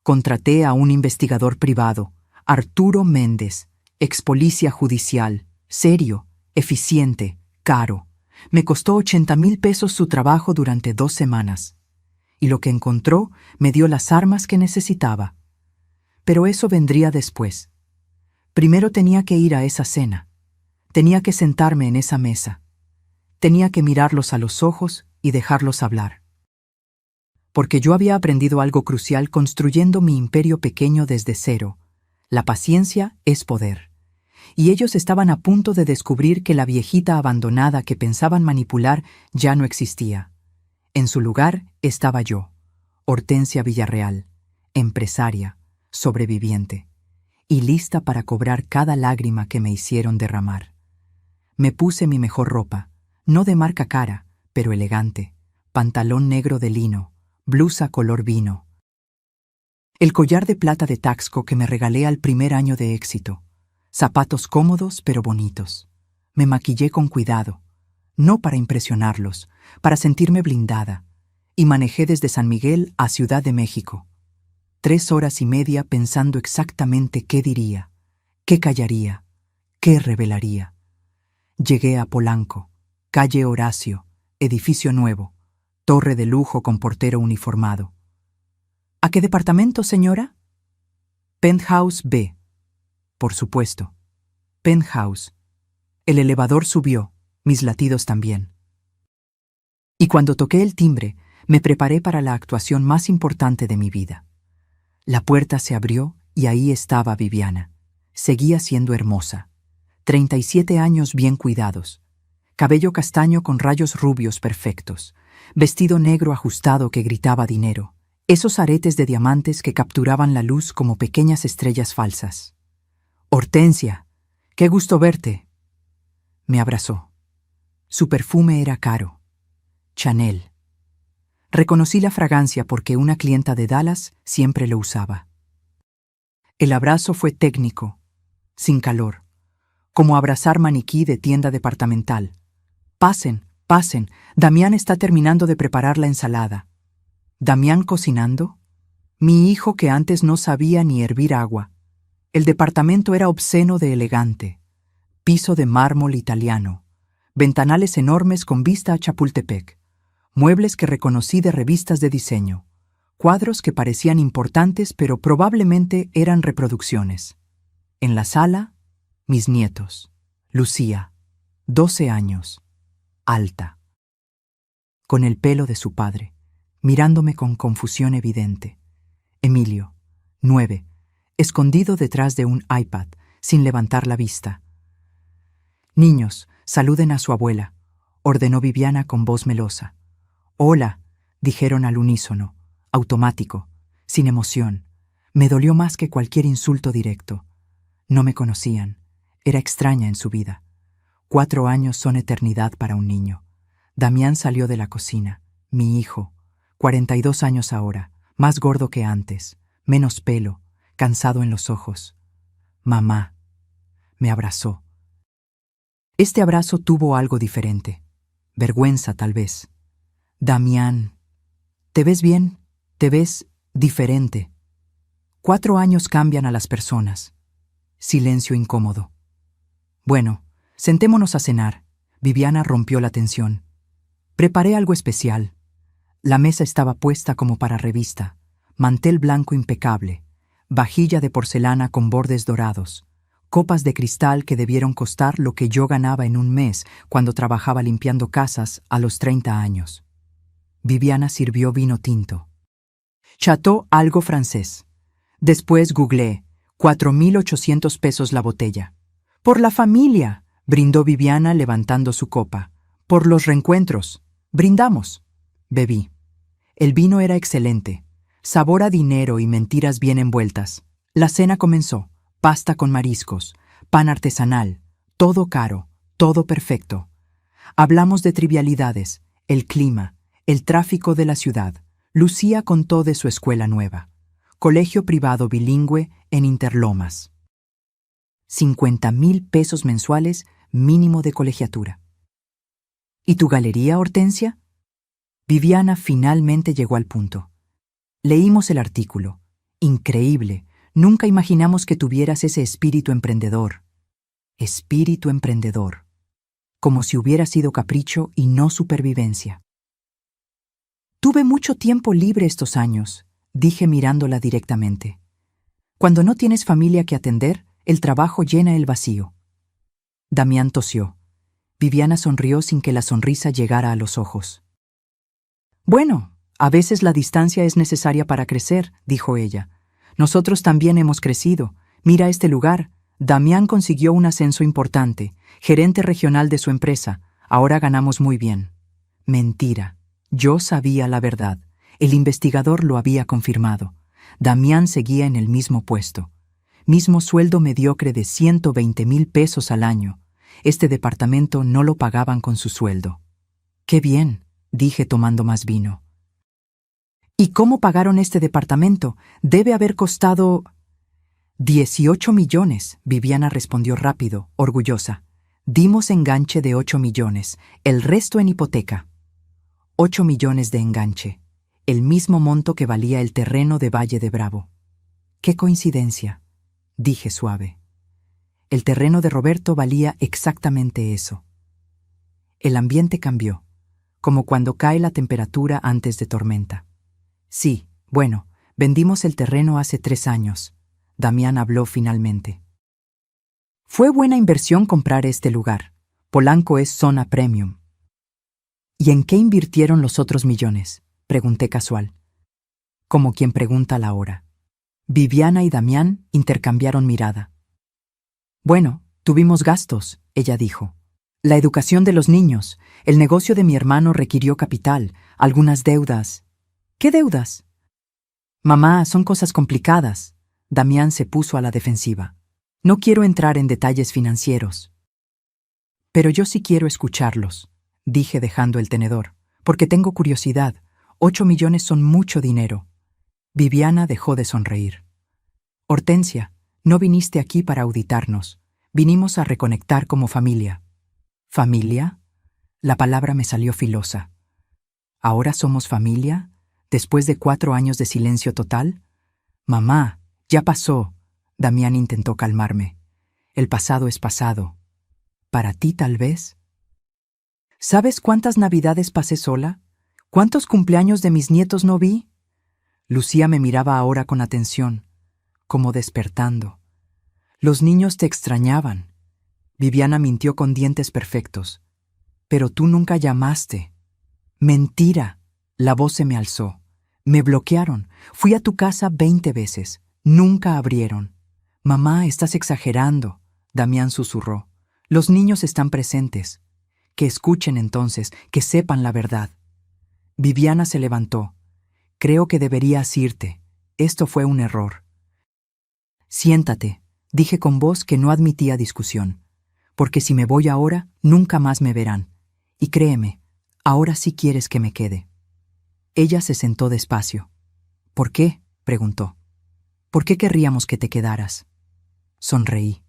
Contraté a un investigador privado, Arturo Méndez, ex policía judicial, serio, eficiente, caro. Me costó 80,000 pesos su trabajo durante 2 semanas. Y lo que encontró me dio las armas que necesitaba. Pero eso vendría después. Primero tenía que ir a esa cena. Tenía que sentarme en esa mesa. Tenía que mirarlos a los ojos y dejarlos hablar. Porque yo había aprendido algo crucial construyendo mi imperio pequeño desde cero. La paciencia es poder. Y ellos estaban a punto de descubrir que la viejita abandonada que pensaban manipular ya no existía. En su lugar estaba yo, Hortensia Villarreal, empresaria, sobreviviente, y lista para cobrar cada lágrima que me hicieron derramar. Me puse mi mejor ropa, no de marca cara, pero elegante, pantalón negro de lino, blusa color vino. El collar de plata de Taxco que me regalé al primer año de éxito. Zapatos cómodos pero bonitos. Me maquillé con cuidado, no para impresionarlos, para sentirme blindada, y manejé desde San Miguel a Ciudad de México. 3 horas y media pensando exactamente qué diría, qué callaría, qué revelaría. Llegué a Polanco, calle Horacio, edificio nuevo, torre de lujo con portero uniformado. ¿A qué departamento, señora? Penthouse B. Por supuesto. Penthouse. El elevador subió, mis latidos también. Y cuando toqué el timbre, me preparé para la actuación más importante de mi vida. La puerta se abrió y ahí estaba Viviana. Seguía siendo hermosa. 37 años bien cuidados. Cabello castaño con rayos rubios perfectos. Vestido negro ajustado que gritaba dinero. Esos aretes de diamantes que capturaban la luz como pequeñas estrellas falsas. Hortensia, qué gusto verte. Me abrazó. Su perfume era caro. Chanel. Reconocí la fragancia porque una clienta de Dallas siempre lo usaba. El abrazo fue técnico, sin calor, como abrazar maniquí de tienda departamental. Pasen, pasen, Damián está terminando de preparar la ensalada. ¿Damián cocinando? Mi hijo que antes no sabía ni hervir agua. El departamento era obsceno de elegante. Piso de mármol italiano. Ventanales enormes con vista a Chapultepec. Muebles que reconocí de revistas de diseño. Cuadros que parecían importantes pero probablemente eran reproducciones. En la sala, Mis nietos. Lucía, 12 años, alta, con el pelo de su padre, mirándome con confusión evidente. Emilio, 9, escondido detrás de un iPad, sin levantar la vista. Niños, saluden a su abuela, ordenó Viviana con voz melosa. Hola, dijeron al unísono, automático, sin emoción. Me dolió más que cualquier insulto directo. No me conocían. Era extraña en su vida. 4 años son eternidad para un niño. Damián salió de la cocina. Mi hijo, 42 años ahora, más gordo que antes, menos pelo, cansado en los ojos. Mamá. Me abrazó. Este abrazo tuvo algo diferente. Vergüenza, tal vez. Damián. ¿Te ves bien? ¿Te ves diferente? 4 años cambian a las personas. Silencio incómodo. Bueno, sentémonos a cenar. Viviana rompió la tensión. Preparé algo especial. La mesa estaba puesta como para revista. Mantel blanco impecable. Vajilla de porcelana con bordes dorados. Copas de cristal que debieron costar lo que yo ganaba en un mes cuando trabajaba limpiando casas a los 30 años. Viviana sirvió vino tinto. Chateau algo francés. Después googleé. 4.800 pesos la botella. Por la familia, brindó Viviana levantando su copa. Por los reencuentros. Brindamos. Bebí. El vino era excelente. Sabor a dinero y mentiras bien envueltas. La cena comenzó. Pasta con mariscos, pan artesanal, todo caro, todo perfecto. Hablamos de trivialidades, el clima, el tráfico de la ciudad. Lucía contó de su escuela nueva. Colegio privado bilingüe en Interlomas. 50,000 pesos mensuales mínimo de colegiatura. ¿Y tu galería, Hortensia? Viviana finalmente llegó al punto. Leímos el artículo. Increíble. Nunca imaginamos que tuvieras ese espíritu emprendedor. Espíritu emprendedor. Como si hubiera sido capricho y no supervivencia. Tuve mucho tiempo libre estos años, dije mirándola directamente. Cuando no tienes familia que atender, el trabajo llena el vacío. Damián tosió. Viviana sonrió sin que la sonrisa llegara a los ojos. Bueno, a veces la distancia es necesaria para crecer, dijo ella. Nosotros también hemos crecido. Mira este lugar. Damián consiguió un ascenso importante, gerente regional de su empresa. Ahora ganamos muy bien. Mentira. Yo sabía la verdad. El investigador lo había confirmado. Damián seguía en el mismo puesto. Mismo sueldo mediocre de 120,000 pesos al año. Este departamento no lo pagaban con su sueldo. ¡Qué bien!, dije tomando más vino. ¿Y cómo pagaron este departamento? Debe haber costado 18 millones, Viviana respondió rápido, orgullosa. Dimos enganche de 8 millones, el resto en hipoteca. 8 millones de enganche, el mismo monto que valía el terreno de Valle de Bravo. ¡Qué coincidencia!, dije suave. El terreno de Roberto valía exactamente eso. El ambiente cambió, como cuando cae la temperatura antes de tormenta. Sí, bueno, vendimos el terreno hace 3 años. Damián habló finalmente. Fue buena inversión comprar este lugar. Polanco es zona premium. ¿Y en qué invirtieron los otros millones?, pregunté casual. Como quien pregunta la hora. Viviana y Damián intercambiaron mirada. Bueno, tuvimos gastos, ella dijo. La educación de los niños, el negocio de mi hermano requirió capital, algunas deudas. ¿Qué deudas? Mamá, son cosas complicadas. Damián se puso a la defensiva. No quiero entrar en detalles financieros. Pero yo sí quiero escucharlos, dije dejando el tenedor, porque tengo curiosidad. 8 millones son mucho dinero. Viviana dejó de sonreír. Hortensia, no viniste aquí para auditarnos. Vinimos a reconectar como familia. ¿Familia? La palabra me salió filosa. ¿Ahora somos familia? ¿Después de 4 años de silencio total? Mamá, ya pasó. Damián intentó calmarme. El pasado es pasado. ¿Para ti tal vez? ¿Sabes cuántas navidades pasé sola? ¿Cuántos cumpleaños de mis nietos no vi? Lucía me miraba ahora con atención, como despertando. Los niños te extrañaban, Viviana mintió con dientes perfectos. Pero tú nunca llamaste. Mentira. La voz se me alzó. Me bloquearon. Fui a tu casa 20 veces. Nunca abrieron. Mamá, estás exagerando. Damián susurró. Los niños están presentes. Que escuchen entonces, que sepan la verdad. Viviana se levantó. Creo que deberías irte. Esto fue un error. Siéntate, dije con voz que no admitía discusión. Porque si me voy ahora, nunca más me verán. Y créeme, ahora sí quieres que me quede. Ella se sentó despacio. ¿Por qué?, preguntó. ¿Por qué querríamos que te quedaras? Sonreí.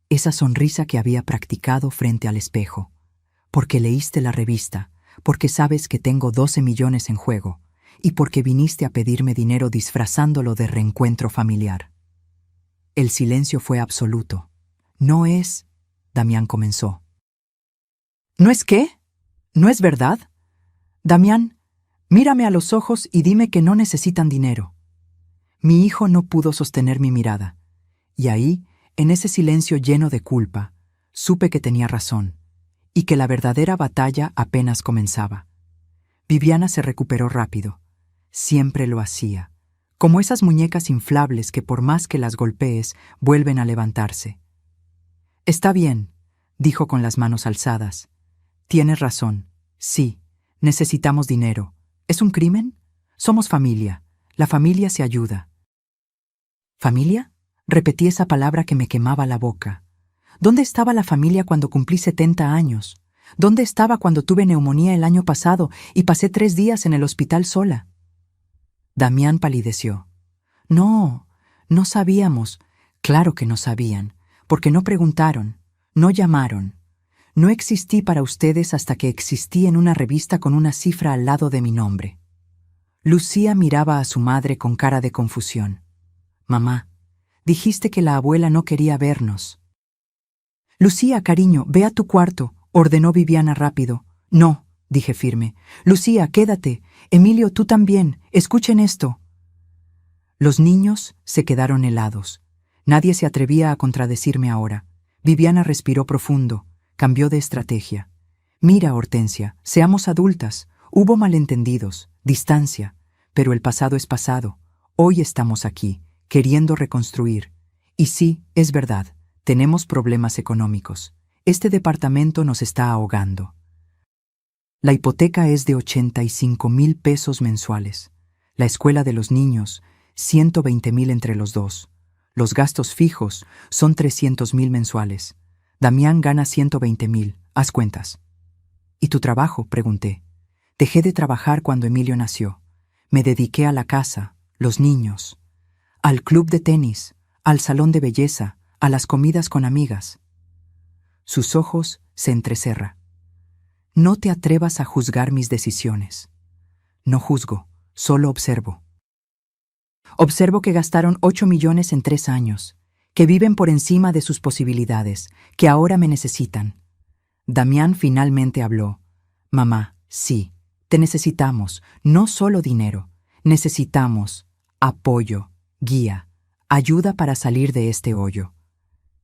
Esa sonrisa que había practicado frente al espejo. Porque leíste la revista, porque sabes que tengo 12 millones en juego, y porque viniste a pedirme dinero disfrazándolo de reencuentro familiar. El silencio fue absoluto. No es... Damián comenzó. ¿No es qué? ¿No es verdad? Damián, mírame a los ojos y dime que no necesitan dinero. Mi hijo no pudo sostener mi mirada, y ahí, en ese silencio lleno de culpa, supe que tenía razón, y que la verdadera batalla apenas comenzaba. Viviana se recuperó rápido. Siempre lo hacía, como esas muñecas inflables que por más que las golpees, vuelven a levantarse. Está bien, dijo con las manos alzadas. Tienes razón. Sí, necesitamos dinero. ¿Es un crimen? Somos familia. La familia se ayuda. ¿Familia? Repetí esa palabra que me quemaba la boca. ¿Dónde estaba la familia cuando cumplí 70 años? ¿Dónde estaba cuando tuve neumonía el año pasado y pasé 3 días en el hospital sola? Damián palideció. No, no sabíamos. Claro que no sabían, porque no preguntaron, no llamaron. No existí para ustedes hasta que existí en una revista con una cifra al lado de mi nombre. Lucía miraba a su madre con cara de confusión. Mamá, dijiste que la abuela no quería vernos. Lucía, cariño, ve a tu cuarto, ordenó Viviana rápido. No, dije firme. Lucía, quédate. Emilio, tú también. Escuchen esto. Los niños se quedaron helados. Nadie se atrevía a contradecirme ahora. Viviana respiró profundo. Cambió de estrategia. Mira, Hortensia, seamos adultas. Hubo malentendidos, distancia, pero el pasado es pasado. Hoy estamos aquí, queriendo reconstruir. Y sí, es verdad, tenemos problemas económicos. Este departamento nos está ahogando. La hipoteca es de 85,000 pesos mensuales. La escuela de los niños, 120,000 entre los dos. Los gastos fijos son 300,000 mensuales. Damián gana 120,000, haz cuentas. ¿Y tu trabajo?, pregunté. Dejé de trabajar cuando Emilio nació. Me dediqué a la casa, los niños, al club de tenis, al salón de belleza, a las comidas con amigas. Sus ojos se entrecerran. No te atrevas a juzgar mis decisiones. No juzgo, solo observo. Observo que gastaron 8 millones en 3 años, que viven por encima de sus posibilidades, que ahora me necesitan. Damián finalmente habló. Mamá, sí, te necesitamos, no solo dinero. Necesitamos apoyo, guía, ayuda para salir de este hoyo.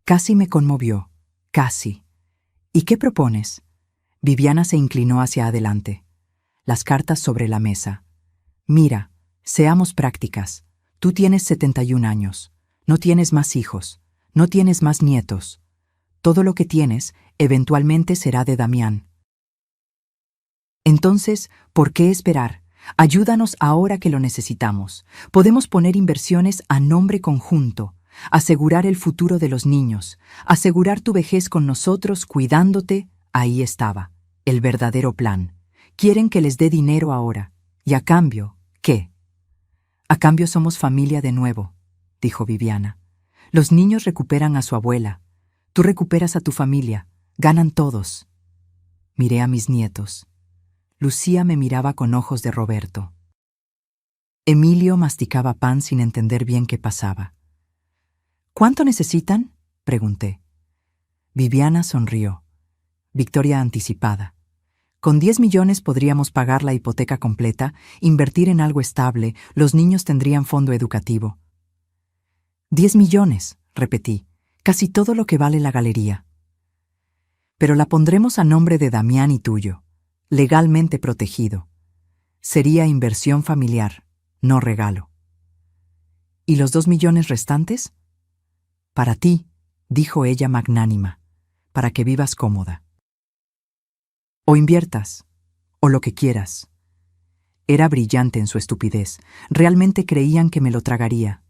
Casi me conmovió, casi. ¿Y qué propones? Viviana se inclinó hacia adelante. Las cartas sobre la mesa. Mira, seamos prácticas. Tú tienes 71 años. No tienes más hijos. No tienes más nietos. Todo lo que tienes, eventualmente será de Damián. Entonces, ¿por qué esperar? Ayúdanos ahora que lo necesitamos. Podemos poner inversiones a nombre conjunto, asegurar el futuro de los niños, asegurar tu vejez con nosotros cuidándote. Ahí estaba, el verdadero plan. Quieren que les dé dinero ahora. ¿Y a cambio, qué? A cambio somos familia de nuevo, dijo Viviana. Los niños recuperan a su abuela. Tú recuperas a tu familia. Ganan todos. Miré a mis nietos. Lucía me miraba con ojos de Roberto. Emilio masticaba pan sin entender bien qué pasaba. ¿Cuánto necesitan?, pregunté. Viviana sonrió. Victoria anticipada. Con 10 millones podríamos pagar la hipoteca completa, invertir en algo estable, los niños tendrían fondo educativo. 10 millones, repetí, casi todo lo que vale la galería. pero la pondremos a nombre de Damián y tuyo, legalmente protegido. Sería inversión familiar, no regalo. ¿Y los 2 millones restantes? Para ti, dijo ella magnánima, para que vivas cómoda. O inviertas, o lo que quieras. Era brillante en su estupidez. Realmente creían que me lo tragaría.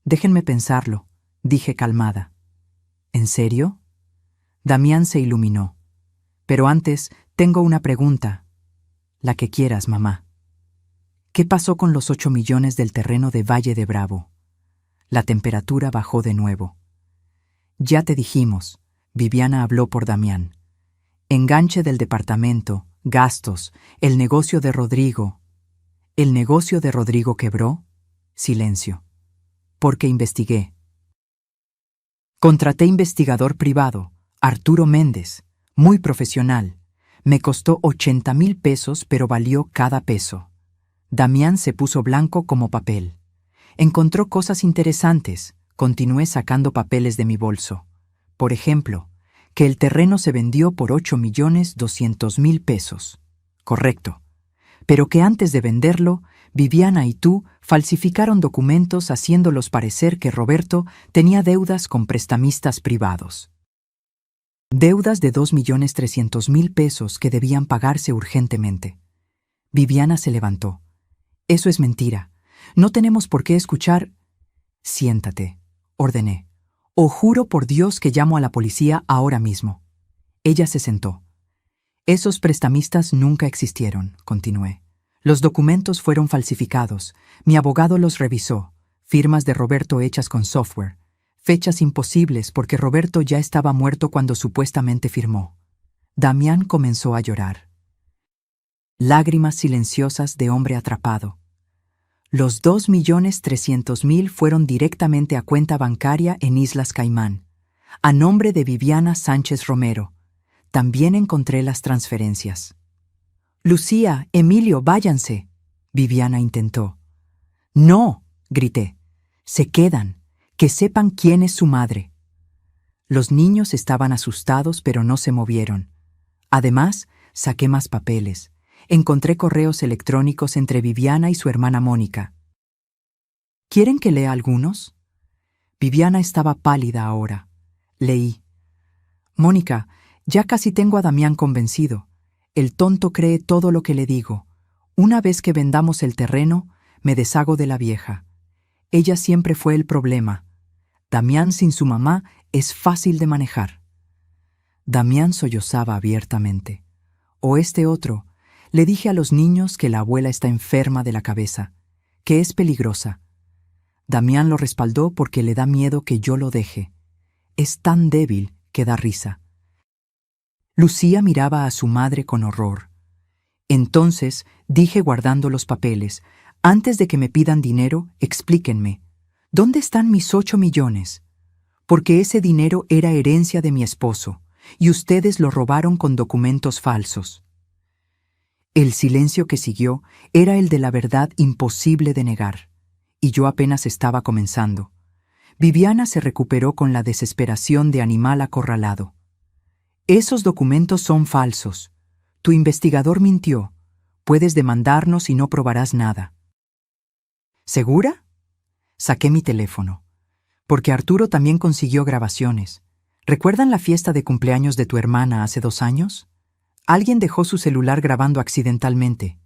Déjenme pensarlo, dije calmada. ¿En serio? Damián se iluminó. Pero antes, tengo una pregunta. La que quieras, mamá. ¿Qué pasó con los 8 millones del terreno de Valle de Bravo? La temperatura bajó de nuevo. Ya te dijimos, Viviana habló por Damián. Enganche del departamento, gastos, el negocio de Rodrigo. ¿El negocio de Rodrigo quebró? Silencio. Porque investigué. Contraté investigador privado, Arturo Méndez, muy profesional. Me costó 80,000 pesos, pero valió cada peso. Damián se puso blanco como papel. Encontró cosas interesantes. Continué sacando papeles de mi bolso. Por ejemplo, que el terreno se vendió por 8,200,000 pesos. Correcto. Pero que antes de venderlo, Viviana y tú falsificaron documentos haciéndolos parecer que Roberto tenía deudas con prestamistas privados. Deudas de 2,300,000 pesos que debían pagarse urgentemente. Viviana se levantó. Eso es mentira. No tenemos por qué escuchar. Siéntate, ordené. O juro por Dios que llamo a la policía ahora mismo. Ella se sentó. Esos prestamistas nunca existieron, continué. Los documentos fueron falsificados. Mi abogado los revisó. Firmas de Roberto hechas con software. Fechas imposibles porque Roberto ya estaba muerto cuando supuestamente firmó. Damián comenzó a llorar. Lágrimas silenciosas de hombre atrapado. Los 2,300,000 fueron directamente a cuenta bancaria en Islas Caimán, a nombre de Viviana Sánchez Romero. También encontré las transferencias. Lucía, Emilio, váyanse. Viviana intentó. No, grité. Se quedan. Que sepan quién es su madre. Los niños estaban asustados, pero no se movieron. Además, saqué más papeles. Encontré correos electrónicos entre Viviana y su hermana Mónica. ¿Quieren que lea algunos? Viviana estaba pálida ahora. Leí. Mónica, ya casi tengo a Damián convencido. El tonto cree todo lo que le digo. Una vez que vendamos el terreno, me deshago de la vieja. Ella siempre fue el problema. Damián sin su mamá es fácil de manejar. Damián sollozaba abiertamente. O este otro. Le dije a los niños que la abuela está enferma de la cabeza, que es peligrosa. Damián lo respaldó porque le da miedo que yo lo deje. Es tan débil que da risa. Lucía miraba a su madre con horror. Entonces dije guardando los papeles, antes de que me pidan dinero, explíquenme, ¿dónde están mis 8 millones? Porque ese dinero era herencia de mi esposo, y ustedes lo robaron con documentos falsos. El silencio que siguió era el de la verdad imposible de negar, y yo apenas estaba comenzando. Viviana se recuperó con la desesperación de animal acorralado. Esos documentos son falsos. Tu investigador mintió. Puedes demandarnos y no probarás nada. ¿Segura? Saqué mi teléfono. Porque Arturo también consiguió grabaciones. ¿Recuerdan la fiesta de cumpleaños de tu hermana hace 2 años? Alguien dejó su celular grabando accidentalmente.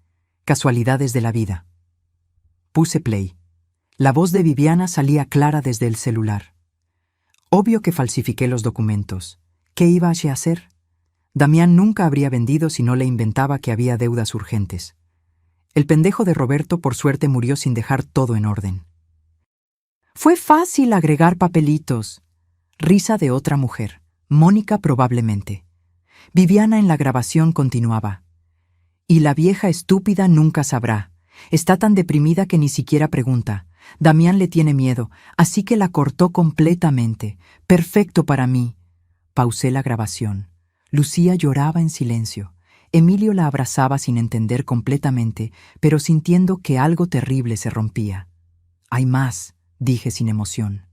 Casualidades de la vida. Puse play. La voz de Viviana salía clara desde el celular. Obvio que falsifiqué los documentos. ¿Qué iba a hacer? Damián nunca habría vendido si no le inventaba que había deudas urgentes. El pendejo de Roberto por suerte murió sin dejar todo en orden. Fue fácil agregar papelitos. Risa de otra mujer, Mónica probablemente. Viviana en la grabación continuaba. Y la vieja estúpida nunca sabrá. Está tan deprimida que ni siquiera pregunta. Damián le tiene miedo, así que la cortó completamente. Perfecto para mí. Pausé la grabación. Lucía lloraba en silencio. Emilio la abrazaba sin entender completamente, pero sintiendo que algo terrible se rompía. Hay más, dije sin emoción.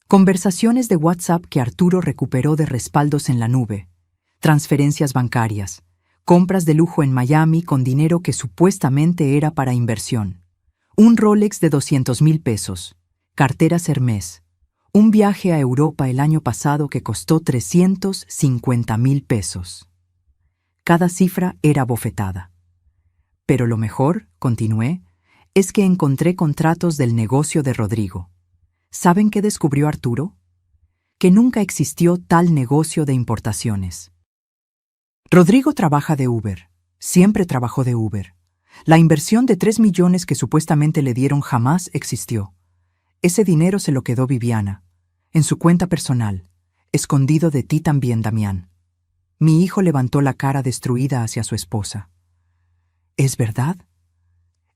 Conversaciones de WhatsApp que Arturo recuperó de respaldos en la nube. transferencias bancarias, compras de lujo en Miami con dinero que supuestamente era para inversión, un Rolex de 200,000 pesos, carteras Hermès, un viaje a Europa el año pasado que costó 350,000 pesos. Cada cifra era bofetada. Pero lo mejor, continué, es que encontré contratos del negocio de Rodrigo. ¿Saben qué descubrió Arturo? Que nunca existió tal negocio de importaciones. Rodrigo trabaja de Uber, siempre trabajó de Uber. La inversión de 3 millones que supuestamente le dieron jamás existió. Ese dinero se lo quedó Viviana, en su cuenta personal, escondido de ti también, Damián. Mi hijo levantó la cara destruida hacia su esposa. ¿Es verdad?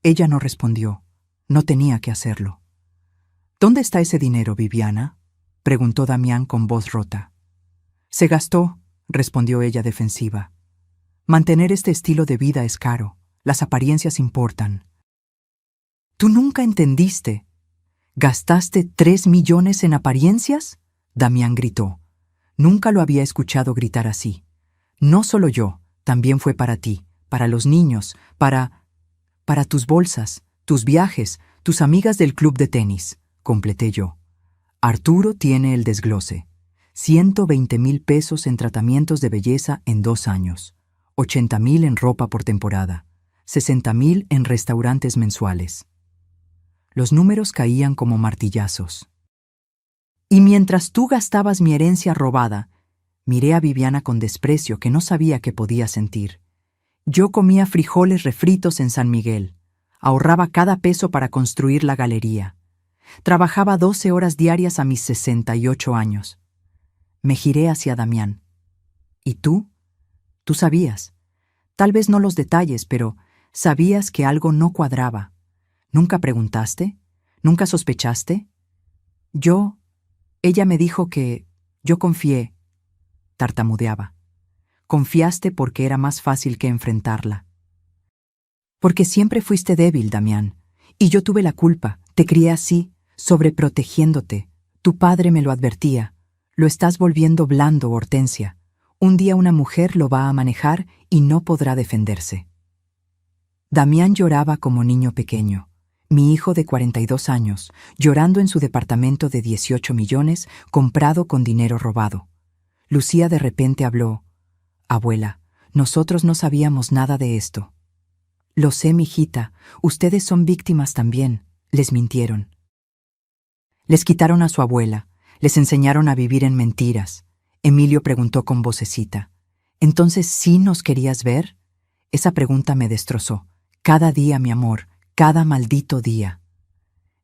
Ella no respondió. No tenía que hacerlo. ¿Dónde está ese dinero, Viviana?, preguntó Damián con voz rota. Se gastó, respondió ella defensiva. Mantener este estilo de vida es caro. Las apariencias importan. ¿Tú nunca entendiste? ¿Gastaste 3 millones en apariencias?, Damián gritó. Nunca lo había escuchado gritar así. No solo yo, también fue para ti, para los niños, para tus bolsas, tus viajes, tus amigas del club de tenis, completé yo. Arturo tiene el desglose. 120,000 pesos en tratamientos de belleza en 2 años, 80,000 en ropa por temporada, 60,000 en restaurantes mensuales. Los números caían como martillazos. Y mientras tú gastabas mi herencia robada, miré a Viviana con desprecio que no sabía qué podía sentir. Yo comía frijoles refritos en San Miguel, ahorraba cada peso para construir la galería. Trabajaba 12 horas diarias a mis 68 años. Me giré hacia Damián. ¿Y tú? Tú sabías. Tal vez no los detalles, pero sabías que algo no cuadraba. ¿Nunca preguntaste? ¿Nunca sospechaste? Ella me dijo que yo confié, tartamudeaba. Confiaste porque era más fácil que enfrentarla. Porque siempre fuiste débil, Damián, y yo tuve la culpa, te crié así, sobreprotegiéndote. Tu padre me lo advertía. Lo estás volviendo blando, Hortensia. Un día una mujer lo va a manejar y no podrá defenderse. Damián lloraba como niño pequeño. Mi hijo de 42 años, llorando en su departamento de 18 millones, comprado con dinero robado. Lucía de repente habló. Abuela, nosotros no sabíamos nada de esto. Lo sé, mijita, ustedes son víctimas también. Les mintieron. Les quitaron a su abuela, les enseñaron a vivir en mentiras. Emilio preguntó con vocecita. ¿Entonces sí nos querías ver? Esa pregunta me destrozó. Cada día, mi amor, cada maldito día.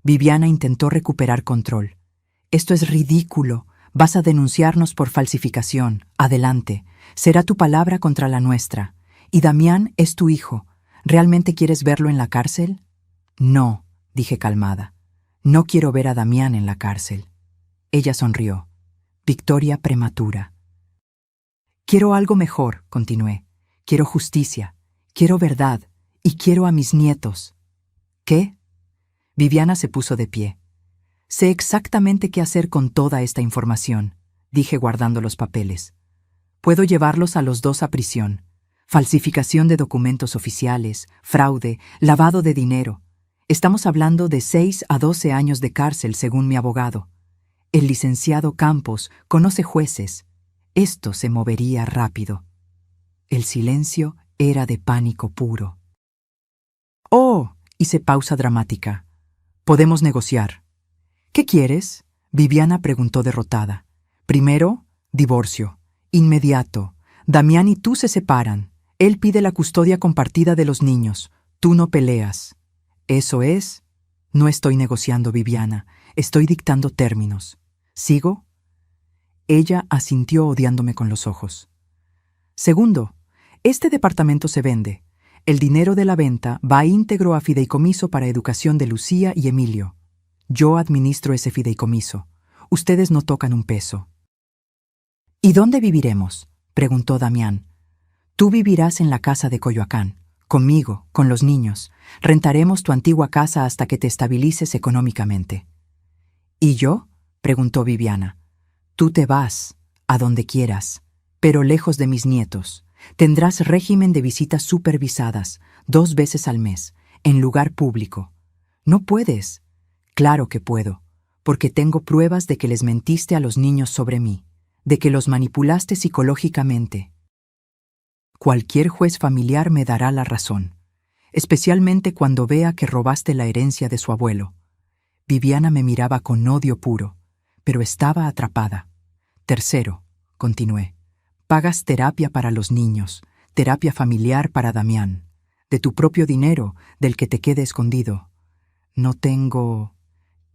Viviana intentó recuperar control. Esto es ridículo. Vas a denunciarnos por falsificación. Adelante. Será tu palabra contra la nuestra. Y Damián es tu hijo. ¿Realmente quieres verlo en la cárcel? No, dije calmada. No quiero ver a Damián en la cárcel. Ella sonrió. Victoria prematura. Quiero algo mejor, continué. Quiero justicia, quiero verdad y quiero a mis nietos. ¿Qué? Viviana se puso de pie. Sé exactamente qué hacer con toda esta información, dije guardando los papeles. Puedo llevarlos a los dos a prisión. Falsificación de documentos oficiales, fraude, lavado de dinero. Estamos hablando de 6 a 12 años de cárcel según mi abogado. El licenciado Campos conoce jueces. Esto se movería rápido. El silencio era de pánico puro. ¡Oh! Hice pausa dramática. Podemos negociar. ¿Qué quieres? Viviana preguntó derrotada. Primero, divorcio. Inmediato. Damián y tú se separan. Él pide la custodia compartida de los niños. Tú no peleas. ¿Eso es? No estoy negociando, Viviana. Estoy dictando términos. ¿Sigo? Ella asintió odiándome con los ojos. Segundo, este departamento se vende. El dinero de la venta va íntegro a fideicomiso para educación de Lucía y Emilio. Yo administro ese fideicomiso. Ustedes no tocan un peso. ¿Y dónde viviremos?, preguntó Damián. Tú vivirás en la casa de Coyoacán, conmigo, con los niños. Rentaremos tu antigua casa hasta que te estabilices económicamente. ¿Y yo?, preguntó Viviana. Tú te vas, a donde quieras. pero lejos de mis nietos. Tendrás régimen de visitas supervisadas, 2 veces al mes, en lugar público. No puedes. Claro que puedo, porque tengo pruebas de que les mentiste a los niños sobre mí, de que los manipulaste psicológicamente. Cualquier juez familiar me dará la razón, especialmente cuando vea que robaste la herencia de su abuelo. Viviana me miraba con odio puro, pero estaba atrapada. Tercero, continué, pagas terapia para los niños, terapia familiar para Damián, de tu propio dinero, del que te quede escondido. No tengo...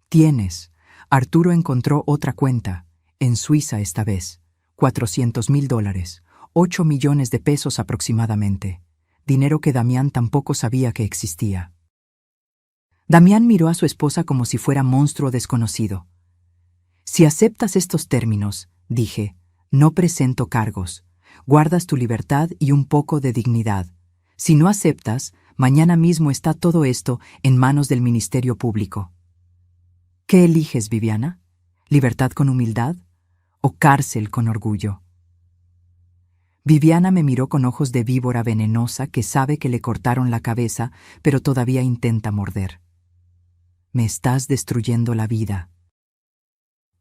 Tienes. Arturo encontró otra cuenta, en Suiza esta vez, $400,000, 8 millones de pesos aproximadamente, dinero que Damián tampoco sabía que existía. Damián miró a su esposa como si fuera monstruo desconocido. Si aceptas estos términos, dije, no presento cargos. Guardas tu libertad y un poco de dignidad. Si no aceptas, mañana mismo está todo esto en manos del Ministerio Público. ¿Qué eliges, Viviana? ¿Libertad con humildad o cárcel con orgullo? Viviana me miró con ojos de víbora venenosa que sabe que le cortaron la cabeza, pero todavía intenta morder. Me estás destruyendo la vida.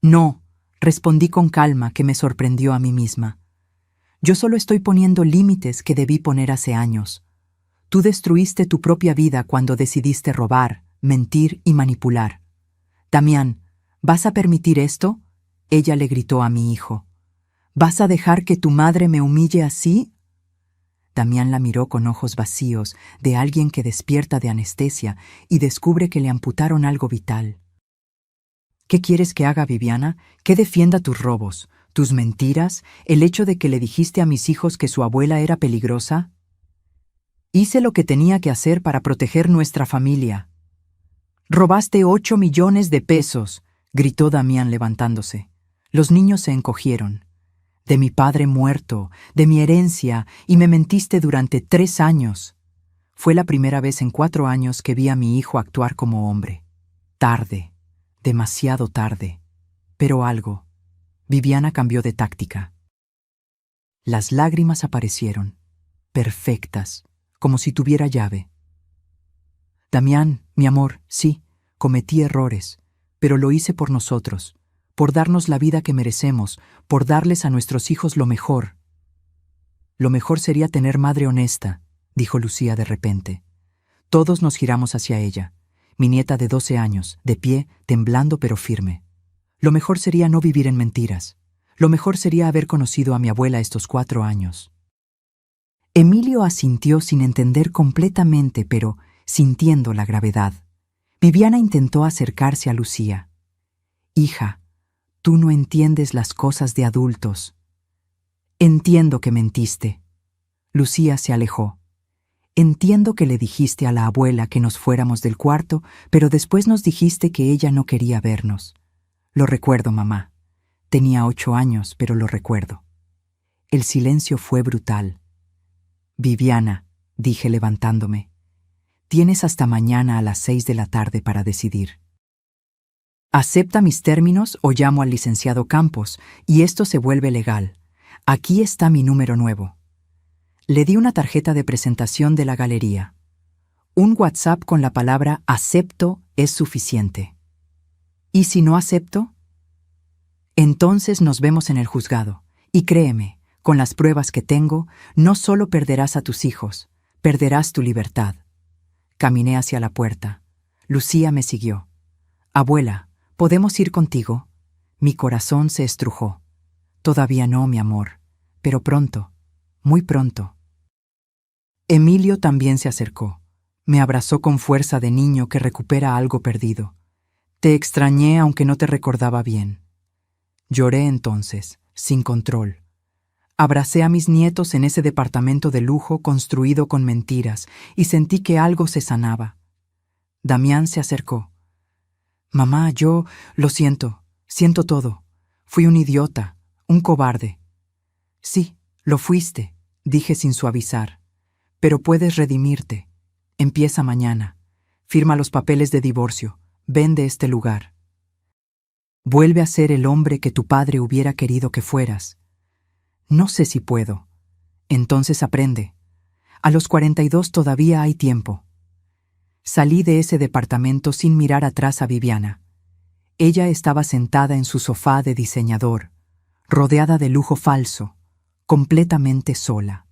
No, respondí con calma, que me sorprendió a mí misma. Yo solo estoy poniendo límites que debí poner hace años. Tú destruiste tu propia vida cuando decidiste robar, mentir y manipular. Damián, ¿vas a permitir esto? Ella le gritó a mi hijo. ¿Vas a dejar que tu madre me humille así? Damián la miró con ojos vacíos de alguien que despierta de anestesia y descubre que le amputaron algo vital. ¿Qué quieres que haga, Viviana? ¿Que defienda tus robos, tus mentiras, el hecho de que le dijiste a mis hijos que su abuela era peligrosa? Hice lo que tenía que hacer para proteger nuestra familia. «Robaste 8 millones de pesos», gritó Damián levantándose. Los niños se encogieron. «De mi padre muerto, de mi herencia, y me mentiste durante 3 años». Fue la primera vez en 4 años que vi a mi hijo actuar como hombre. Tarde, demasiado tarde. Pero algo. Viviana cambió de táctica. Las lágrimas aparecieron, perfectas, como si tuviera llave. Damián, mi amor, sí, cometí errores, pero lo hice por nosotros, por darnos la vida que merecemos, por darles a nuestros hijos lo mejor. Lo mejor sería tener madre honesta, dijo Lucía de repente. Todos nos giramos hacia ella, mi nieta de 12 años, de pie, temblando pero firme. Lo mejor sería no vivir en mentiras. Lo mejor sería haber conocido a mi abuela estos 4 años. Emilio asintió sin entender completamente, pero sintiendo la gravedad. Viviana intentó acercarse a Lucía. «Hija, tú no entiendes las cosas de adultos». «Entiendo que mentiste». Lucía se alejó. «Entiendo que le dijiste a la abuela que nos fuéramos del cuarto, pero después nos dijiste que ella no quería vernos». «Lo recuerdo, mamá. Tenía 8 años, pero lo recuerdo». El silencio fue brutal. «Viviana», dije levantándome, «tienes hasta mañana a las 6 de la tarde para decidir. Acepta mis términos o llamo al licenciado Campos, y esto se vuelve legal. Aquí está mi número nuevo». Le di una tarjeta de presentación de la galería. Un WhatsApp con la palabra «acepto» es suficiente. ¿Y si no acepto? Entonces nos vemos en el juzgado, y créeme, con las pruebas que tengo, no solo perderás a tus hijos, perderás tu libertad. Caminé hacia la puerta. Lucía me siguió. «Abuela, ¿podemos ir contigo?» Mi corazón se estrujó. «Todavía no, mi amor, pero pronto, muy pronto». Emilio también se acercó. Me abrazó con fuerza de niño que recupera algo perdido. «Te extrañé aunque no te recordaba bien». Lloré entonces, sin control. Abracé a mis nietos en ese departamento de lujo construido con mentiras y sentí que algo se sanaba. Damián se acercó. «Mamá, lo siento todo. Fui un idiota, un cobarde». «Sí, lo fuiste», dije sin suavizar. «Pero puedes redimirte. Empieza mañana. Firma los papeles de divorcio. Vende este lugar. Vuelve a ser el hombre que tu padre hubiera querido que fueras». No sé si puedo. Entonces aprende. A los 42 todavía hay tiempo. Salí de ese departamento sin mirar atrás a Viviana. Ella estaba sentada en su sofá de diseñador, rodeada de lujo falso, completamente sola.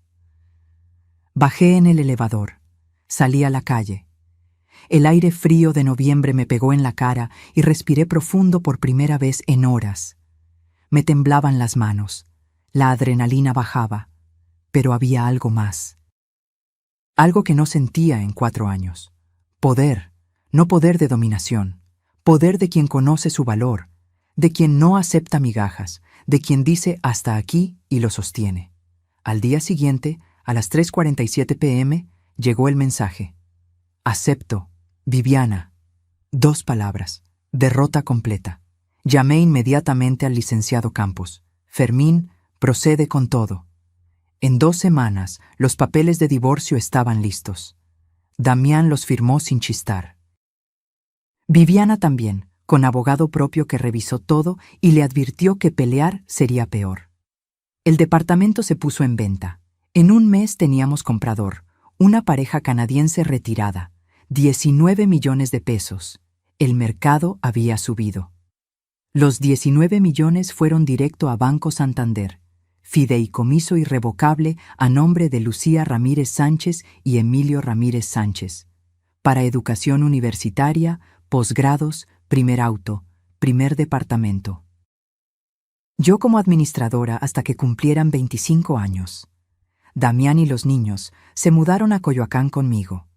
Bajé en el elevador. Salí a la calle. El aire frío de noviembre me pegó en la cara y respiré profundo por primera vez en horas. Me temblaban las manos. La adrenalina bajaba. Pero había algo más. Algo que no sentía en 4 años. Poder, no poder de dominación. Poder de quien conoce su valor, de quien no acepta migajas, de quien dice hasta aquí y lo sostiene. Al día siguiente, a las 3:47 p.m., llegó el mensaje. Acepto, Viviana. 2 palabras. Derrota completa. Llamé inmediatamente al licenciado Campos. Fermín, procede con todo. En 2 semanas, los papeles de divorcio estaban listos. Damián los firmó sin chistar. Viviana también, con abogado propio que revisó todo y le advirtió que pelear sería peor. El departamento se puso en venta. En un mes teníamos comprador, una pareja canadiense retirada, 19 millones de pesos. El mercado había subido. Los 19 millones fueron directo a Banco Santander, fideicomiso irrevocable a nombre de Lucía Ramírez Sánchez y Emilio Ramírez Sánchez, para educación universitaria, posgrados, primer auto, primer departamento. Yo como administradora hasta que cumplieran 25 años. Damián y los niños se mudaron a Coyoacán conmigo.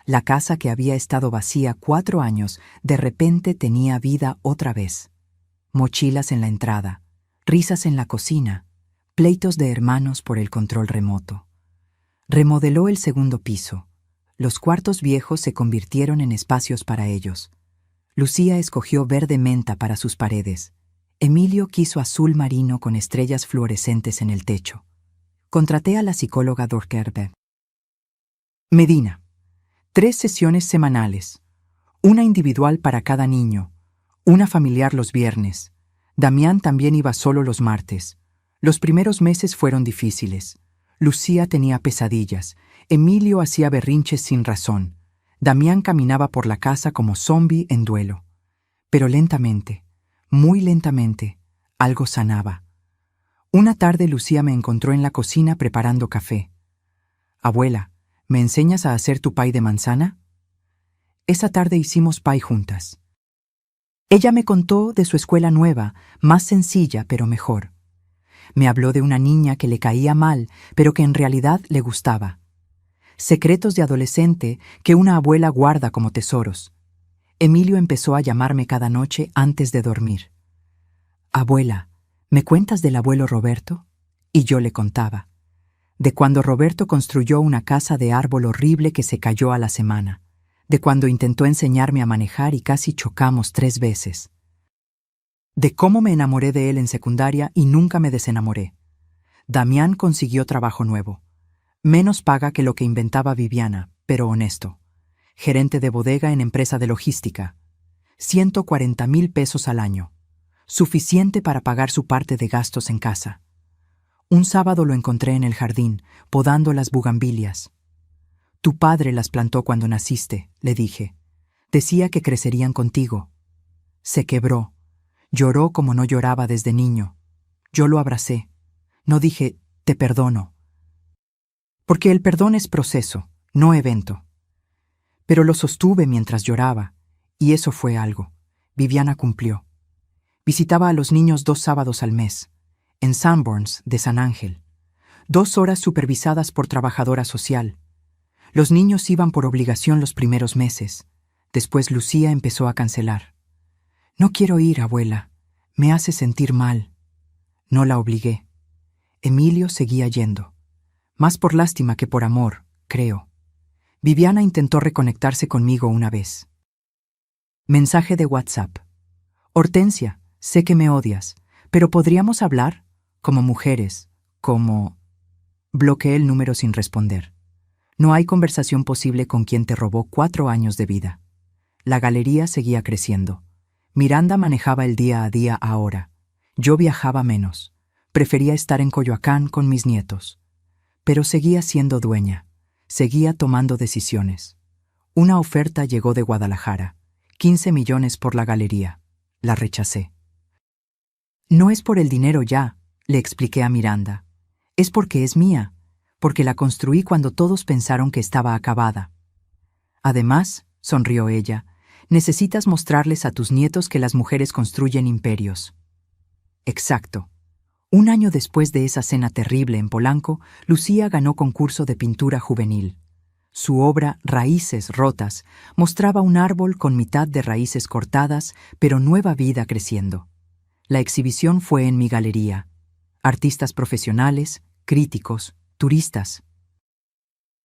La casa que había estado vacía 4 años de repente tenía vida otra vez. Mochilas en la entrada, risas en la cocina, pleitos de hermanos por el control remoto. Remodeló el segundo piso. Los cuartos viejos se convirtieron en espacios para ellos. Lucía escogió verde menta para sus paredes. Emilio quiso azul marino con estrellas fluorescentes en el techo. Contraté a la psicóloga Dorkerbe. Medina. 3 sesiones semanales. Una individual para cada niño. Una familiar los viernes. Damián también iba solo los martes. Los primeros meses fueron difíciles. Lucía tenía pesadillas. Emilio hacía berrinches sin razón. Damián caminaba por la casa como zombi en duelo. Pero lentamente, muy lentamente, algo sanaba. Una tarde Lucía me encontró en la cocina preparando café. «Abuela, ¿me enseñas a hacer tu pay de manzana?» Esa tarde hicimos pay juntas. Ella me contó de su escuela nueva, más sencilla pero mejor. Me habló de una niña que le caía mal, pero que en realidad le gustaba. Secretos de adolescente que una abuela guarda como tesoros. Emilio empezó a llamarme cada noche antes de dormir. «Abuela, ¿me cuentas del abuelo Roberto?» Y yo le contaba. De cuando Roberto construyó una casa de árbol horrible que se cayó a la semana. De cuando intentó enseñarme a manejar y casi chocamos 3 veces. De cómo me enamoré de él en secundaria y nunca me desenamoré. Damián consiguió trabajo nuevo. Menos paga que lo que inventaba Viviana, pero honesto. Gerente de bodega en empresa de logística. 140,000 pesos al año. Suficiente para pagar su parte de gastos en casa. Un sábado lo encontré en el jardín, podando las bugambilias. «Tu padre las plantó cuando naciste», le dije. «Decía que crecerían contigo». Se quebró. Lloró como no lloraba desde niño. Yo lo abracé. No dije, «te perdono». Porque el perdón es proceso, no evento. Pero lo sostuve mientras lloraba, y eso fue algo. Viviana cumplió. Visitaba a los niños 2 sábados al mes, en Sanborns de San Ángel. 2 horas supervisadas por trabajadora social. Los niños iban por obligación los primeros meses. Después Lucía empezó a cancelar. «No quiero ir, abuela. Me hace sentir mal». No la obligué. Emilio seguía yendo. Más por lástima que por amor, creo. Viviana intentó reconectarse conmigo una vez. Mensaje de WhatsApp. «Hortensia, sé que me odias, pero ¿podríamos hablar? Como mujeres, como...». Bloqueé el número sin responder. No hay conversación posible con quien te robó 4 años de vida. La galería seguía creciendo. Miranda manejaba el día a día ahora. Yo viajaba menos. Prefería estar en Coyoacán con mis nietos. Pero seguía siendo dueña. Seguía tomando decisiones. Una oferta llegó de Guadalajara. 15 millones por la galería. La rechacé. No es por el dinero ya, le expliqué a Miranda. Es porque es mía, porque la construí cuando todos pensaron que estaba acabada. Además, sonrió ella, necesitas mostrarles a tus nietos que las mujeres construyen imperios. Exacto. Un año después de esa cena terrible en Polanco, Lucía ganó concurso de pintura juvenil. Su obra, Raíces rotas, mostraba un árbol con mitad de raíces cortadas, pero nueva vida creciendo. La exhibición fue en mi galería. Artistas profesionales, críticos, turistas.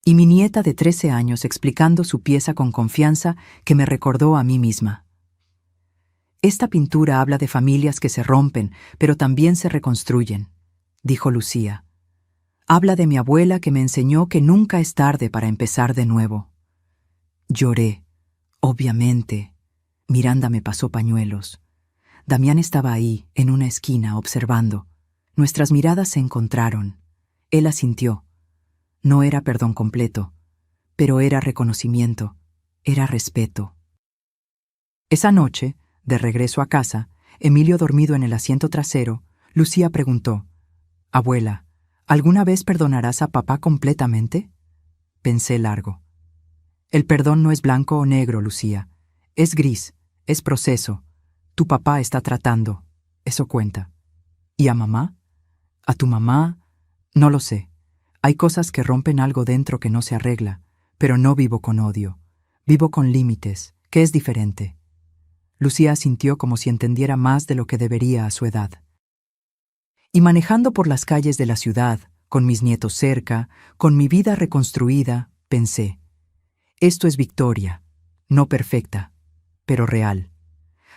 Y mi nieta de 13 años explicando su pieza con confianza que me recordó a mí misma. Esta pintura habla de familias que se rompen, pero también se reconstruyen, dijo Lucía. Habla de mi abuela que me enseñó que nunca es tarde para empezar de nuevo. Lloré, obviamente. Miranda me pasó pañuelos. Damián estaba ahí, en una esquina, observando. Nuestras miradas se encontraron. Él asintió. No era perdón completo, pero era reconocimiento, era respeto. Esa noche, de regreso a casa, Emilio dormido en el asiento trasero, Lucía preguntó, «Abuela, ¿alguna vez perdonarás a papá completamente?» Pensé largo. El perdón no es blanco o negro, Lucía. Es gris, es proceso. Tu papá está tratando. Eso cuenta. ¿Y a mamá? ¿A tu mamá? No lo sé. Hay cosas que rompen algo dentro que no se arregla, pero no vivo con odio. Vivo con límites, que es diferente. Lucía asintió como si entendiera más de lo que debería a su edad. Y manejando por las calles de la ciudad, con mis nietos cerca, con mi vida reconstruida, pensé, esto es victoria, no perfecta, pero real.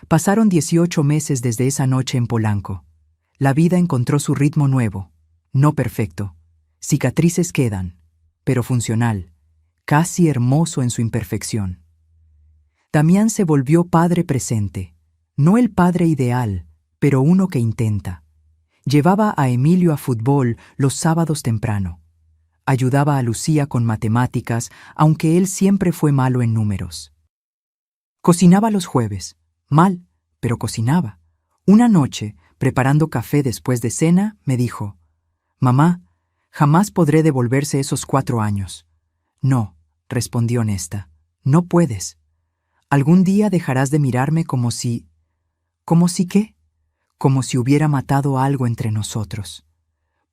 Pasaron 18 meses desde esa noche en Polanco. La vida encontró su ritmo nuevo, no perfecto. Cicatrices quedan, pero funcional, casi hermoso en su imperfección. Damián se volvió padre presente, no el padre ideal, pero uno que intenta. Llevaba a Emilio a fútbol los sábados temprano. Ayudaba a Lucía con matemáticas, aunque él siempre fue malo en números. Cocinaba los jueves, mal, pero cocinaba. Una noche, preparando café después de cena, me dijo, «Mamá, jamás podré devolverse esos 4 años». «No», respondí honesta, «no puedes. Algún día dejarás de mirarme como si... ¿Como si qué? Como si hubiera matado algo entre nosotros».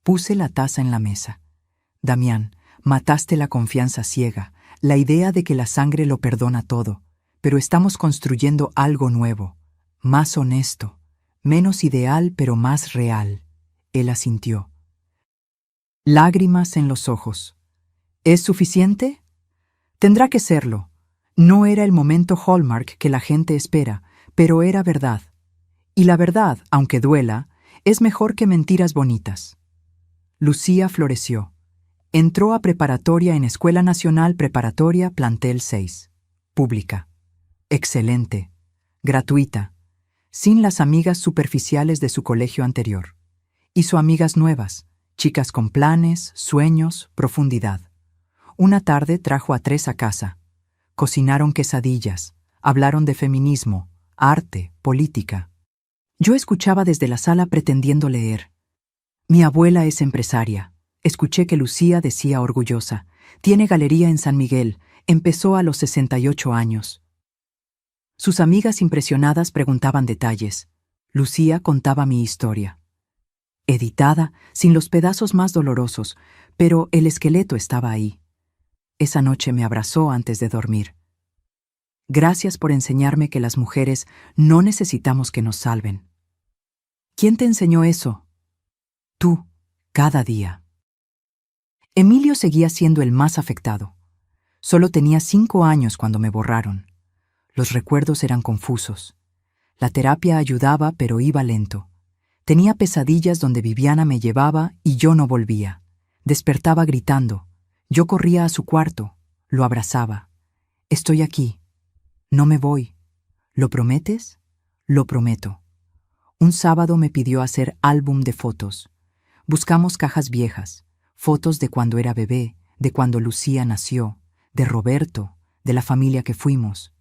Puse la taza en la mesa. «Damián, mataste la confianza ciega, la idea de que la sangre lo perdona todo, pero estamos construyendo algo nuevo, más honesto, menos ideal pero más real». Él asintió. Lágrimas en los ojos. ¿Es suficiente? Tendrá que serlo. No era el momento Hallmark que la gente espera, pero era verdad. Y la verdad, aunque duela, es mejor que mentiras bonitas. Lucía floreció. Entró a preparatoria en Escuela Nacional Preparatoria Plantel 6. Pública. Excelente. Gratuita. Sin las amigas superficiales de su colegio anterior. Hizo amigas nuevas, chicas con planes, sueños, profundidad. Una tarde trajo a 3 a casa. Cocinaron quesadillas, hablaron de feminismo, arte, política. Yo escuchaba desde la sala pretendiendo leer. Mi abuela es empresaria. Escuché que Lucía decía orgullosa. Tiene galería en San Miguel. Empezó a los 68 años. Sus amigas impresionadas preguntaban detalles. Lucía contaba mi historia. Editada, sin los pedazos más dolorosos, pero el esqueleto estaba ahí. Esa noche me abrazó antes de dormir. Gracias por enseñarme que las mujeres no necesitamos que nos salven. ¿Quién te enseñó eso? Tú, cada día. Emilio seguía siendo el más afectado. Solo tenía 5 años cuando me borraron. Los recuerdos eran confusos. La terapia ayudaba, pero iba lento. Tenía pesadillas donde Viviana me llevaba y yo no volvía. Despertaba gritando. Yo corría a su cuarto, lo abrazaba. Estoy aquí. No me voy. ¿Lo prometes? Lo prometo. Un sábado me pidió hacer álbum de fotos. Buscamos cajas viejas, fotos de cuando era bebé, de cuando Lucía nació, de Roberto, de la familia que fuimos.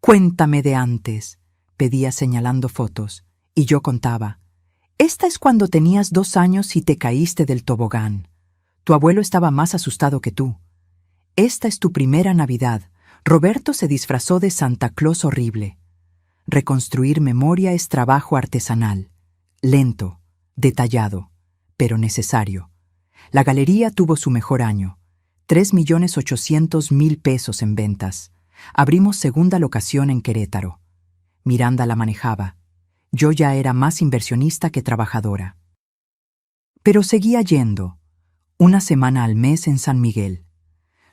«Cuéntame de antes», pedía señalando fotos, y yo contaba. «Esta es cuando tenías 2 años y te caíste del tobogán. Tu abuelo estaba más asustado que tú. Esta es tu primera Navidad. Roberto se disfrazó de Santa Claus horrible». Reconstruir memoria es trabajo artesanal, lento, detallado, pero necesario. La galería tuvo su mejor año, 3.800.000 pesos en ventas. Abrimos segunda locación en Querétaro. Miranda la manejaba. Yo ya era más inversionista que trabajadora. Pero seguía yendo, una semana al mes en San Miguel.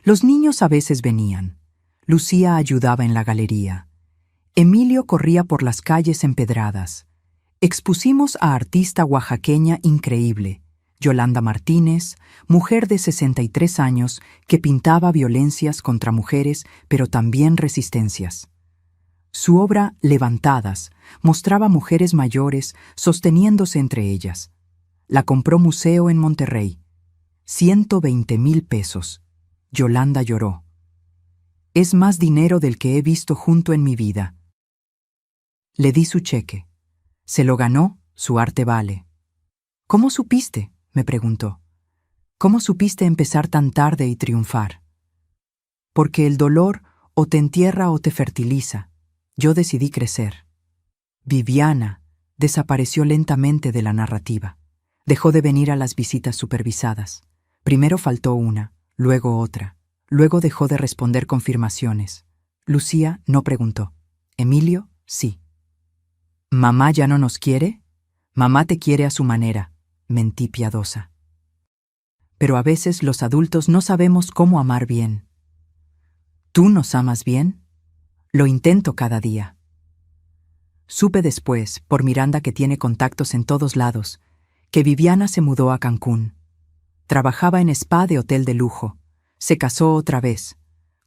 Los niños a veces venían. Lucía ayudaba en la galería. Emilio corría por las calles empedradas. Expusimos a artista oaxaqueña increíble, Yolanda Martínez, mujer de 63 años que pintaba violencias contra mujeres, pero también resistencias. Su obra, Levantadas, mostraba mujeres mayores sosteniéndose entre ellas. La compró Museo en Monterrey. 120,000 pesos. Yolanda lloró. «Es más dinero del que he visto junto en mi vida». Le di su cheque. Se lo ganó, su arte vale. «¿Cómo supiste?», me preguntó. «¿Cómo supiste empezar tan tarde y triunfar?». «Porque el dolor o te entierra o te fertiliza. Yo decidí crecer». Viviana desapareció lentamente de la narrativa. Dejó de venir a las visitas supervisadas. Primero faltó una, luego otra. Luego dejó de responder confirmaciones. Lucía no preguntó. Emilio, sí. «¿Mamá ya no nos quiere?». «Mamá te quiere a su manera», mentí piadosa. Pero a veces los adultos no sabemos cómo amar bien. ¿Tú nos amas bien? Lo intento cada día. Supe después, por Miranda que tiene contactos en todos lados, que Viviana se mudó a Cancún. Trabajaba en spa de hotel de lujo. Se casó otra vez,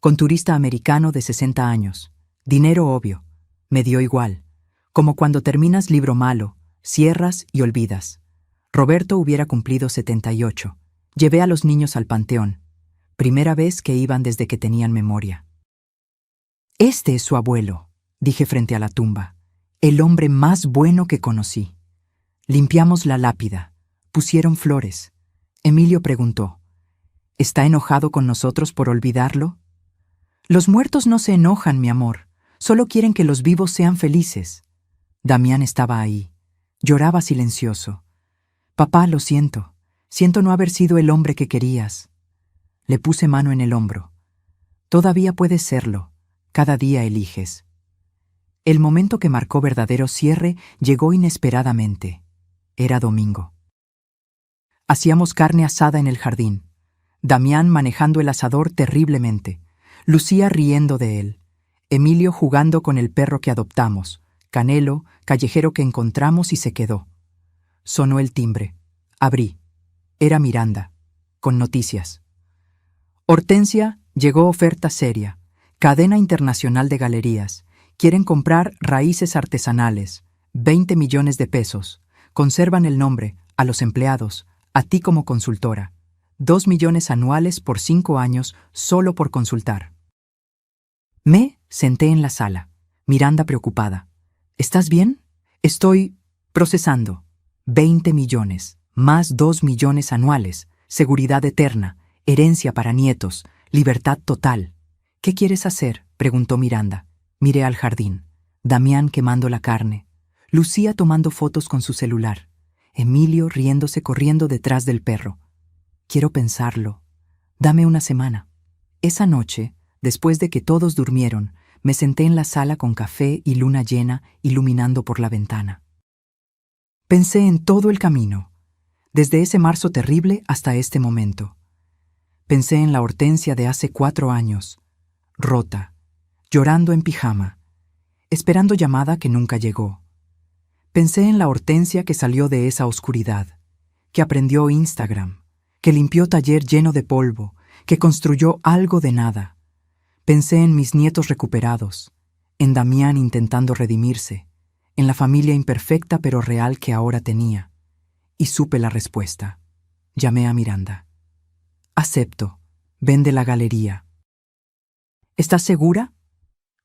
con turista americano de 60 años. Dinero obvio. Me dio igual. Como cuando terminas libro malo, cierras y olvidas. Roberto hubiera cumplido 78. Llevé a los niños al panteón. Primera vez que iban desde que tenían memoria. «Este es su abuelo», dije frente a la tumba. «El hombre más bueno que conocí». Limpiamos la lápida. Pusieron flores. Emilio preguntó. ¿Está enojado con nosotros por olvidarlo? Los muertos no se enojan, mi amor. Solo quieren que los vivos sean felices. Damián estaba ahí. Lloraba silencioso. «Papá, lo siento. Siento no haber sido el hombre que querías». Le puse mano en el hombro. «Todavía puedes serlo. Cada día eliges». El momento que marcó verdadero cierre llegó inesperadamente. Era domingo. Hacíamos carne asada en el jardín. Damián manejando el asador terriblemente. Lucía riendo de él. Emilio jugando con el perro que adoptamos. Canelo, callejero que encontramos y se quedó. Sonó el timbre. Abrí. Era Miranda, con noticias. «Hortensia, llegó oferta seria. Cadena internacional de galerías. Quieren comprar raíces artesanales. 20 millones de pesos. Conservan el nombre, a los empleados, a ti como consultora. 2 millones anuales por 5 años solo por consultar». Me senté en la sala. Miranda preocupada. «¿Estás bien?». «Estoy procesando. 20 millones, más 2 millones anuales, seguridad eterna, herencia para nietos, libertad total». «¿Qué quieres hacer?», preguntó Miranda. Miré al jardín. Damián quemando la carne. Lucía tomando fotos con su celular. Emilio riéndose corriendo detrás del perro. «Quiero pensarlo. Dame una semana». Esa noche, después de que todos durmieron, me senté en la sala con café y luna llena iluminando por la ventana. Pensé en todo el camino, desde ese marzo terrible hasta este momento. Pensé en la Hortensia de hace 4 años, rota, llorando en pijama, esperando llamada que nunca llegó. Pensé en la Hortensia que salió de esa oscuridad, que aprendió Instagram, que limpió taller lleno de polvo, que construyó algo de nada. Pensé en mis nietos recuperados, en Damián intentando redimirse, en la familia imperfecta pero real que ahora tenía, Y supe la respuesta. Llamé a Miranda. Acepto. Vende la galería. ¿Estás segura?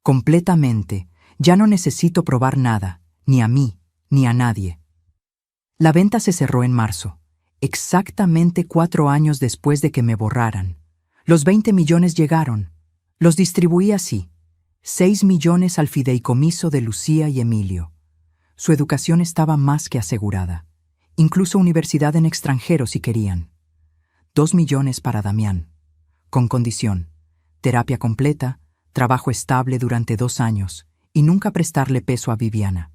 Completamente. Ya no necesito probar nada, ni a mí, ni a nadie. La venta se cerró en marzo, exactamente 4 años después de que me borraran. Los 20 millones llegaron. Los distribuí así. 6 millones al fideicomiso de Lucía y Emilio. Su educación estaba más que asegurada. Incluso universidad en extranjero si querían. 2 millones para Damián. Con condición: terapia completa, trabajo estable durante 2 años y nunca prestarle peso a Viviana.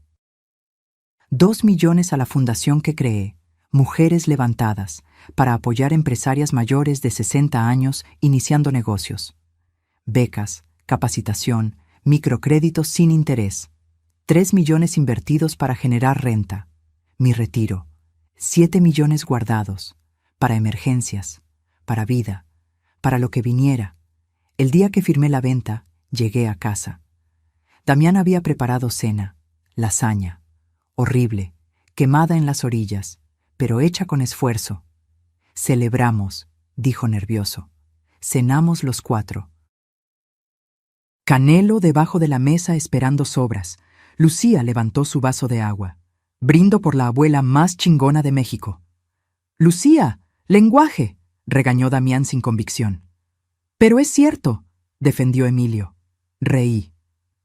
2 millones a la fundación que creé, Mujeres Levantadas, para apoyar empresarias mayores de 60 años iniciando negocios. Becas, capacitación, microcréditos sin interés. 3 millones invertidos para generar renta. Mi retiro. 7 millones guardados, para emergencias, para vida, para lo que viniera. El día que firmé la venta, llegué a casa. Damián había preparado cena, lasaña, horrible, quemada en las orillas, pero hecha con esfuerzo. Celebramos, dijo nervioso. Cenamos los 4. Canelo debajo de la mesa esperando sobras. Lucía levantó su vaso de agua. Brindo por la abuela más chingona de México. Lucía, lenguaje, regañó Damián sin convicción. Pero es cierto, defendió Emilio. Reí,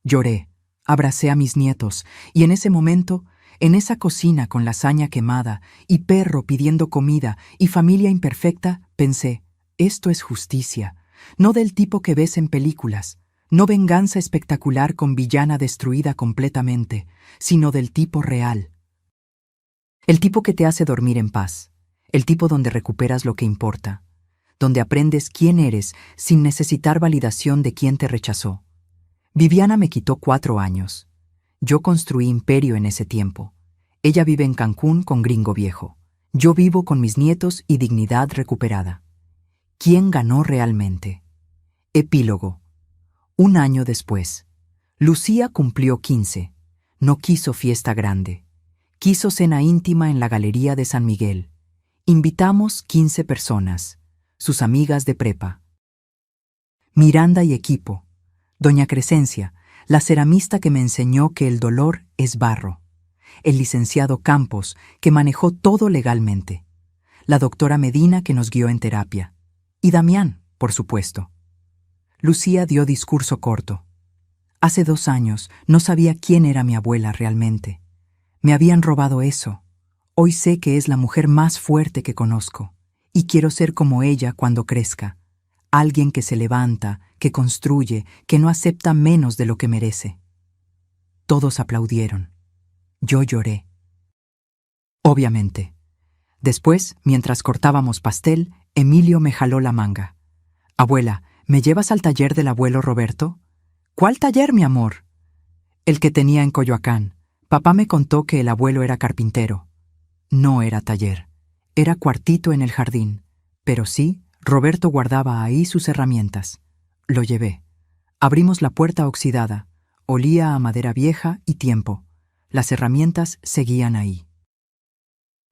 lloré, abracé a mis nietos, y en ese momento, en esa cocina con lasaña quemada, y perro pidiendo comida, y familia imperfecta, pensé, esto es justicia, no del tipo que ves en películas, no venganza espectacular con villana destruida completamente, sino del tipo real. El tipo que te hace dormir en paz, el tipo donde recuperas lo que importa, donde aprendes quién eres sin necesitar validación de quien te rechazó. Viviana me quitó 4 años. Yo construí imperio en ese tiempo. Ella vive en Cancún con Gringo Viejo. Yo vivo con mis nietos y dignidad recuperada. ¿Quién ganó realmente? Epílogo. 1 año después. Lucía cumplió 15. No quiso fiesta grande. Quiso cena íntima en la Galería de San Miguel. Invitamos 15 personas, sus amigas de prepa. Miranda y equipo. Doña Crescencia, la ceramista que me enseñó que el dolor es barro. El licenciado Campos, que manejó todo legalmente. La doctora Medina, que nos guió en terapia. Y Damián, por supuesto. Lucía dio discurso corto. Hace 2 años no sabía quién era mi abuela realmente. Me habían robado eso. Hoy sé que es la mujer más fuerte que conozco, y quiero ser como ella cuando crezca. Alguien que se levanta, que construye, que no acepta menos de lo que merece. Todos aplaudieron. Yo lloré. Obviamente. Después, mientras cortábamos pastel, Emilio me jaló la manga. Abuela, ¿me llevas al taller del abuelo Roberto? ¿Cuál taller, mi amor? El que tenía en Coyoacán. Papá me contó que el abuelo era carpintero. No era taller. Era cuartito en el jardín. Pero sí, Roberto guardaba ahí sus herramientas. Lo llevé. Abrimos la puerta oxidada. Olía a madera vieja y tiempo. Las herramientas seguían ahí.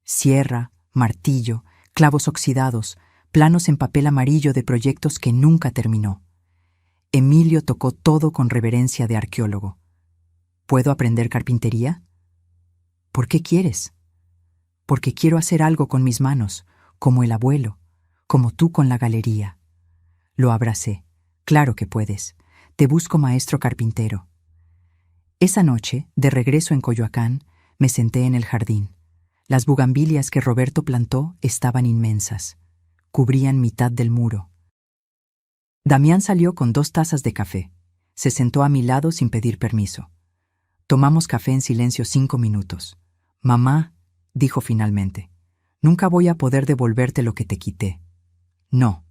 Sierra, martillo, clavos oxidados, planos en papel amarillo de proyectos que nunca terminó. Emilio tocó todo con reverencia de arqueólogo. ¿Puedo aprender carpintería? ¿Por qué quieres? Porque quiero hacer algo con mis manos, como el abuelo, como tú con la galería. Lo abracé. Claro que puedes. Te busco maestro carpintero. Esa noche, de regreso en Coyoacán, me senté en el jardín. Las bugambilias que Roberto plantó estaban inmensas. Cubrían mitad del muro. Damián salió con 2 tazas de café. Se sentó a mi lado sin pedir permiso. Tomamos café en silencio 5 minutos. Mamá, dijo finalmente, nunca voy a poder devolverte lo que te quité. No.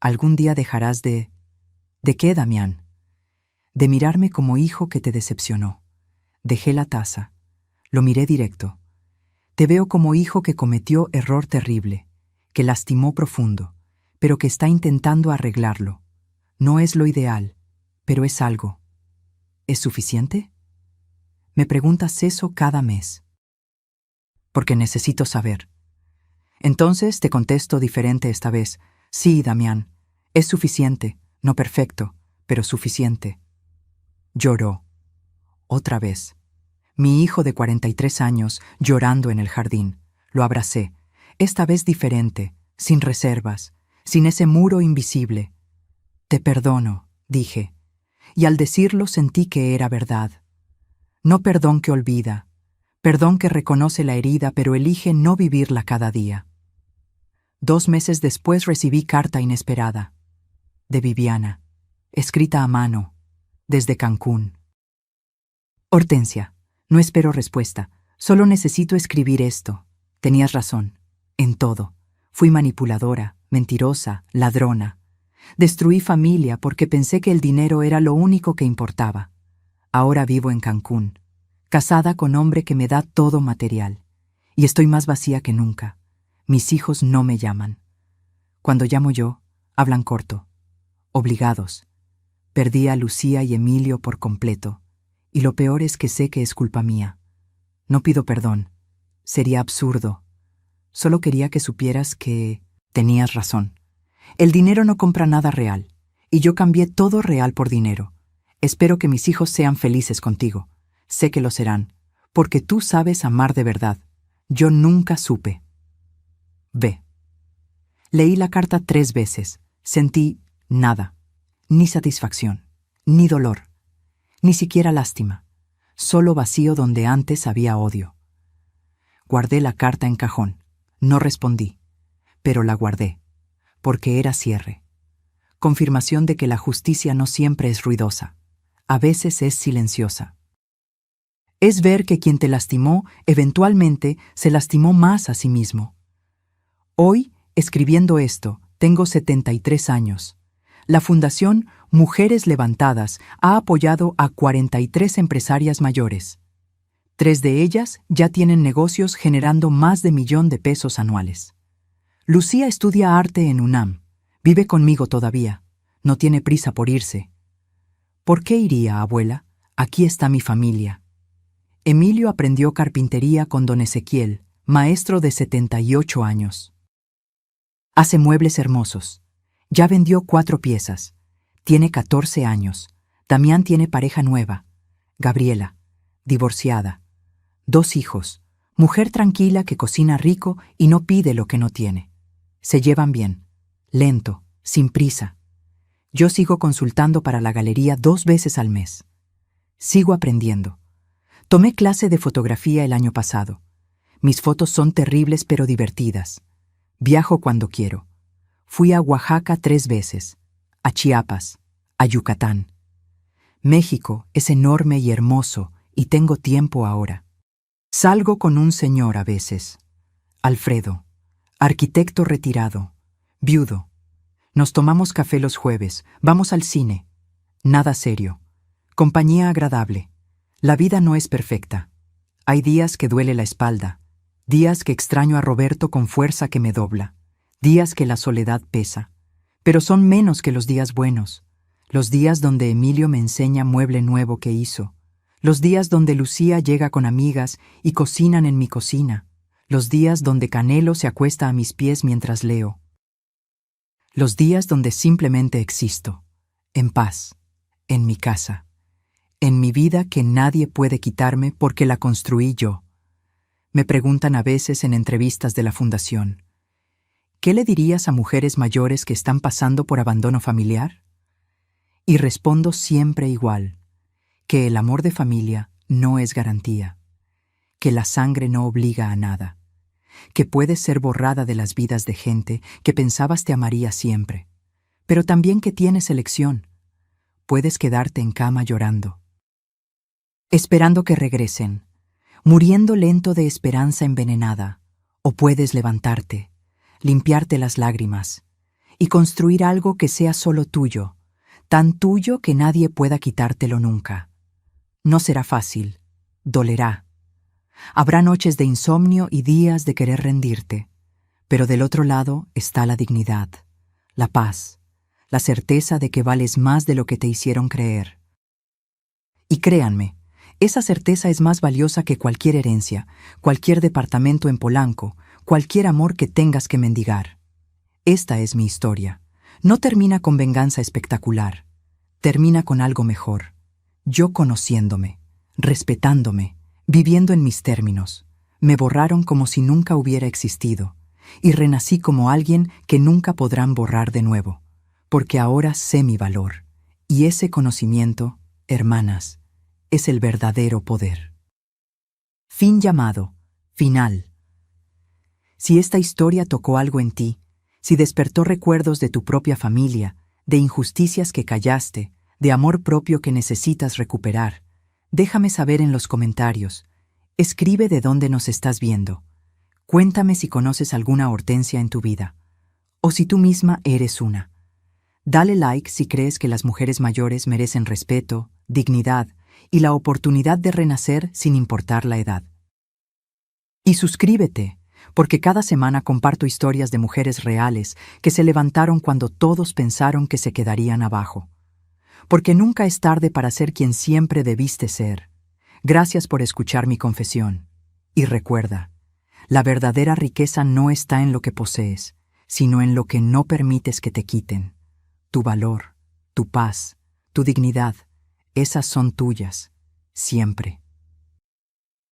Algún día dejarás de... ¿De qué, Damián? De mirarme como hijo que te decepcionó. Dejé la taza. Lo miré directo. Te veo como hijo que cometió error terrible, que lastimó profundo, pero que está intentando arreglarlo. No es lo ideal, pero es algo. ¿Es suficiente? Me preguntas eso cada mes. porque necesito saber. Entonces te contesto diferente esta vez. Sí, Damián, es suficiente, no perfecto, pero suficiente. Lloró. Otra vez. Mi hijo de 43 años llorando en el jardín. Lo abracé, esta vez diferente, sin reservas, sin ese muro invisible. Te perdono, dije, y al decirlo sentí que era verdad. No perdón que olvida, perdón que reconoce la herida pero elige no vivirla cada día. 2 meses después recibí carta inesperada, de Viviana, escrita a mano, desde Cancún. Hortensia, no espero respuesta, solo necesito escribir esto. Tenías razón, en todo. Fui manipuladora, mentirosa, ladrona. Destruí familia porque pensé que el dinero era lo único que importaba. Ahora vivo en Cancún, casada con hombre que me da todo material. Y estoy más vacía que nunca. Mis hijos no me llaman. Cuando llamo yo, hablan corto. Obligados. Perdí a Lucía y Emilio por completo. Y lo peor es que sé que es culpa mía. No pido perdón. Sería absurdo. Solo quería que supieras que tenías razón. El dinero no compra nada real, y yo cambié todo real por dinero. Espero que mis hijos sean felices contigo. Sé que lo serán, porque tú sabes amar de verdad. Yo nunca supe. B. Leí la carta 3 veces. Sentí nada. Ni satisfacción, ni dolor, ni siquiera lástima. Solo vacío donde antes había odio. Guardé la carta en cajón. No respondí, pero la guardé, porque era cierre. Confirmación de que la justicia no siempre es ruidosa. A veces es silenciosa. Es ver que quien te lastimó, eventualmente, se lastimó más a sí mismo. Hoy, escribiendo esto, tengo 73 años. La Fundación Mujeres Levantadas ha apoyado a 43 empresarias mayores. 3 de ellas ya tienen negocios generando más de $1.000.000 anuales. Lucía estudia arte en UNAM. Vive conmigo todavía. No tiene prisa por irse. ¿Por qué iría, abuela? Aquí está mi familia. Emilio aprendió carpintería con don Ezequiel, maestro de 78 años. Hace muebles hermosos. Ya vendió 4 piezas. Tiene 14 años. Damián tiene pareja nueva. Gabriela, divorciada. 2 hijos. Mujer tranquila que cocina rico y no pide lo que no tiene. Se llevan bien. Lento, sin prisa. Yo sigo consultando para la galería 2 veces al mes. Sigo aprendiendo. Tomé clase de fotografía el año pasado. Mis fotos son terribles pero divertidas. Viajo cuando quiero. Fui a Oaxaca 3 veces, a Chiapas, a Yucatán. México es enorme y hermoso y tengo tiempo ahora. Salgo con un señor a veces. Alfredo, arquitecto retirado, viudo. Nos tomamos café los jueves, vamos al cine. Nada serio. Compañía agradable. La vida no es perfecta. Hay días que duele la espalda, días que extraño a Roberto con fuerza que me dobla, días que la soledad pesa, pero son menos que los días buenos, los días donde Emilio me enseña mueble nuevo que hizo, los días donde Lucía llega con amigas y cocinan en mi cocina, los días donde Canelo se acuesta a mis pies mientras leo, los días donde simplemente existo, en paz, en mi casa, en mi vida que nadie puede quitarme porque la construí yo. Me preguntan a veces en entrevistas de la Fundación, ¿qué le dirías a mujeres mayores que están pasando por abandono familiar? Y respondo siempre igual, que el amor de familia no es garantía, que la sangre no obliga a nada, que puedes ser borrada de las vidas de gente que pensabas te amaría siempre, pero también que tienes elección. Puedes quedarte en cama llorando, esperando que regresen, muriendo lento de esperanza envenenada, o puedes levantarte, limpiarte las lágrimas y construir algo que sea solo tuyo, tan tuyo que nadie pueda quitártelo nunca. No será fácil, dolerá. Habrá noches de insomnio y días de querer rendirte, pero del otro lado está la dignidad, la paz, la certeza de que vales más de lo que te hicieron creer. Y créanme, Esa certeza es más valiosa que cualquier herencia, cualquier departamento en Polanco, cualquier amor que tengas que mendigar. Esta es mi historia. No termina con venganza espectacular. Termina con algo mejor. Yo conociéndome, respetándome, viviendo en mis términos. Me borraron como si nunca hubiera existido, y renací como alguien que nunca podrán borrar de nuevo, porque ahora sé mi valor, y ese conocimiento, hermanas, es el verdadero poder. Fin llamado, final. Si esta historia tocó algo en ti, si despertó recuerdos de tu propia familia, de injusticias que callaste, de amor propio que necesitas recuperar, déjame saber en los comentarios. Escribe de dónde nos estás viendo. Cuéntame si conoces alguna Hortensia en tu vida, o si tú misma eres una. Dale like si crees que las mujeres mayores merecen respeto, dignidad y la oportunidad de renacer sin importar la edad. Y suscríbete, porque cada semana comparto historias de mujeres reales que se levantaron cuando todos pensaron que se quedarían abajo. Porque nunca es tarde para ser quien siempre debiste ser. Gracias por escuchar mi confesión. Y recuerda, la verdadera riqueza no está en lo que posees, sino en lo que no permites que te quiten. Tu valor, tu paz, tu dignidad, esas son tuyas, siempre.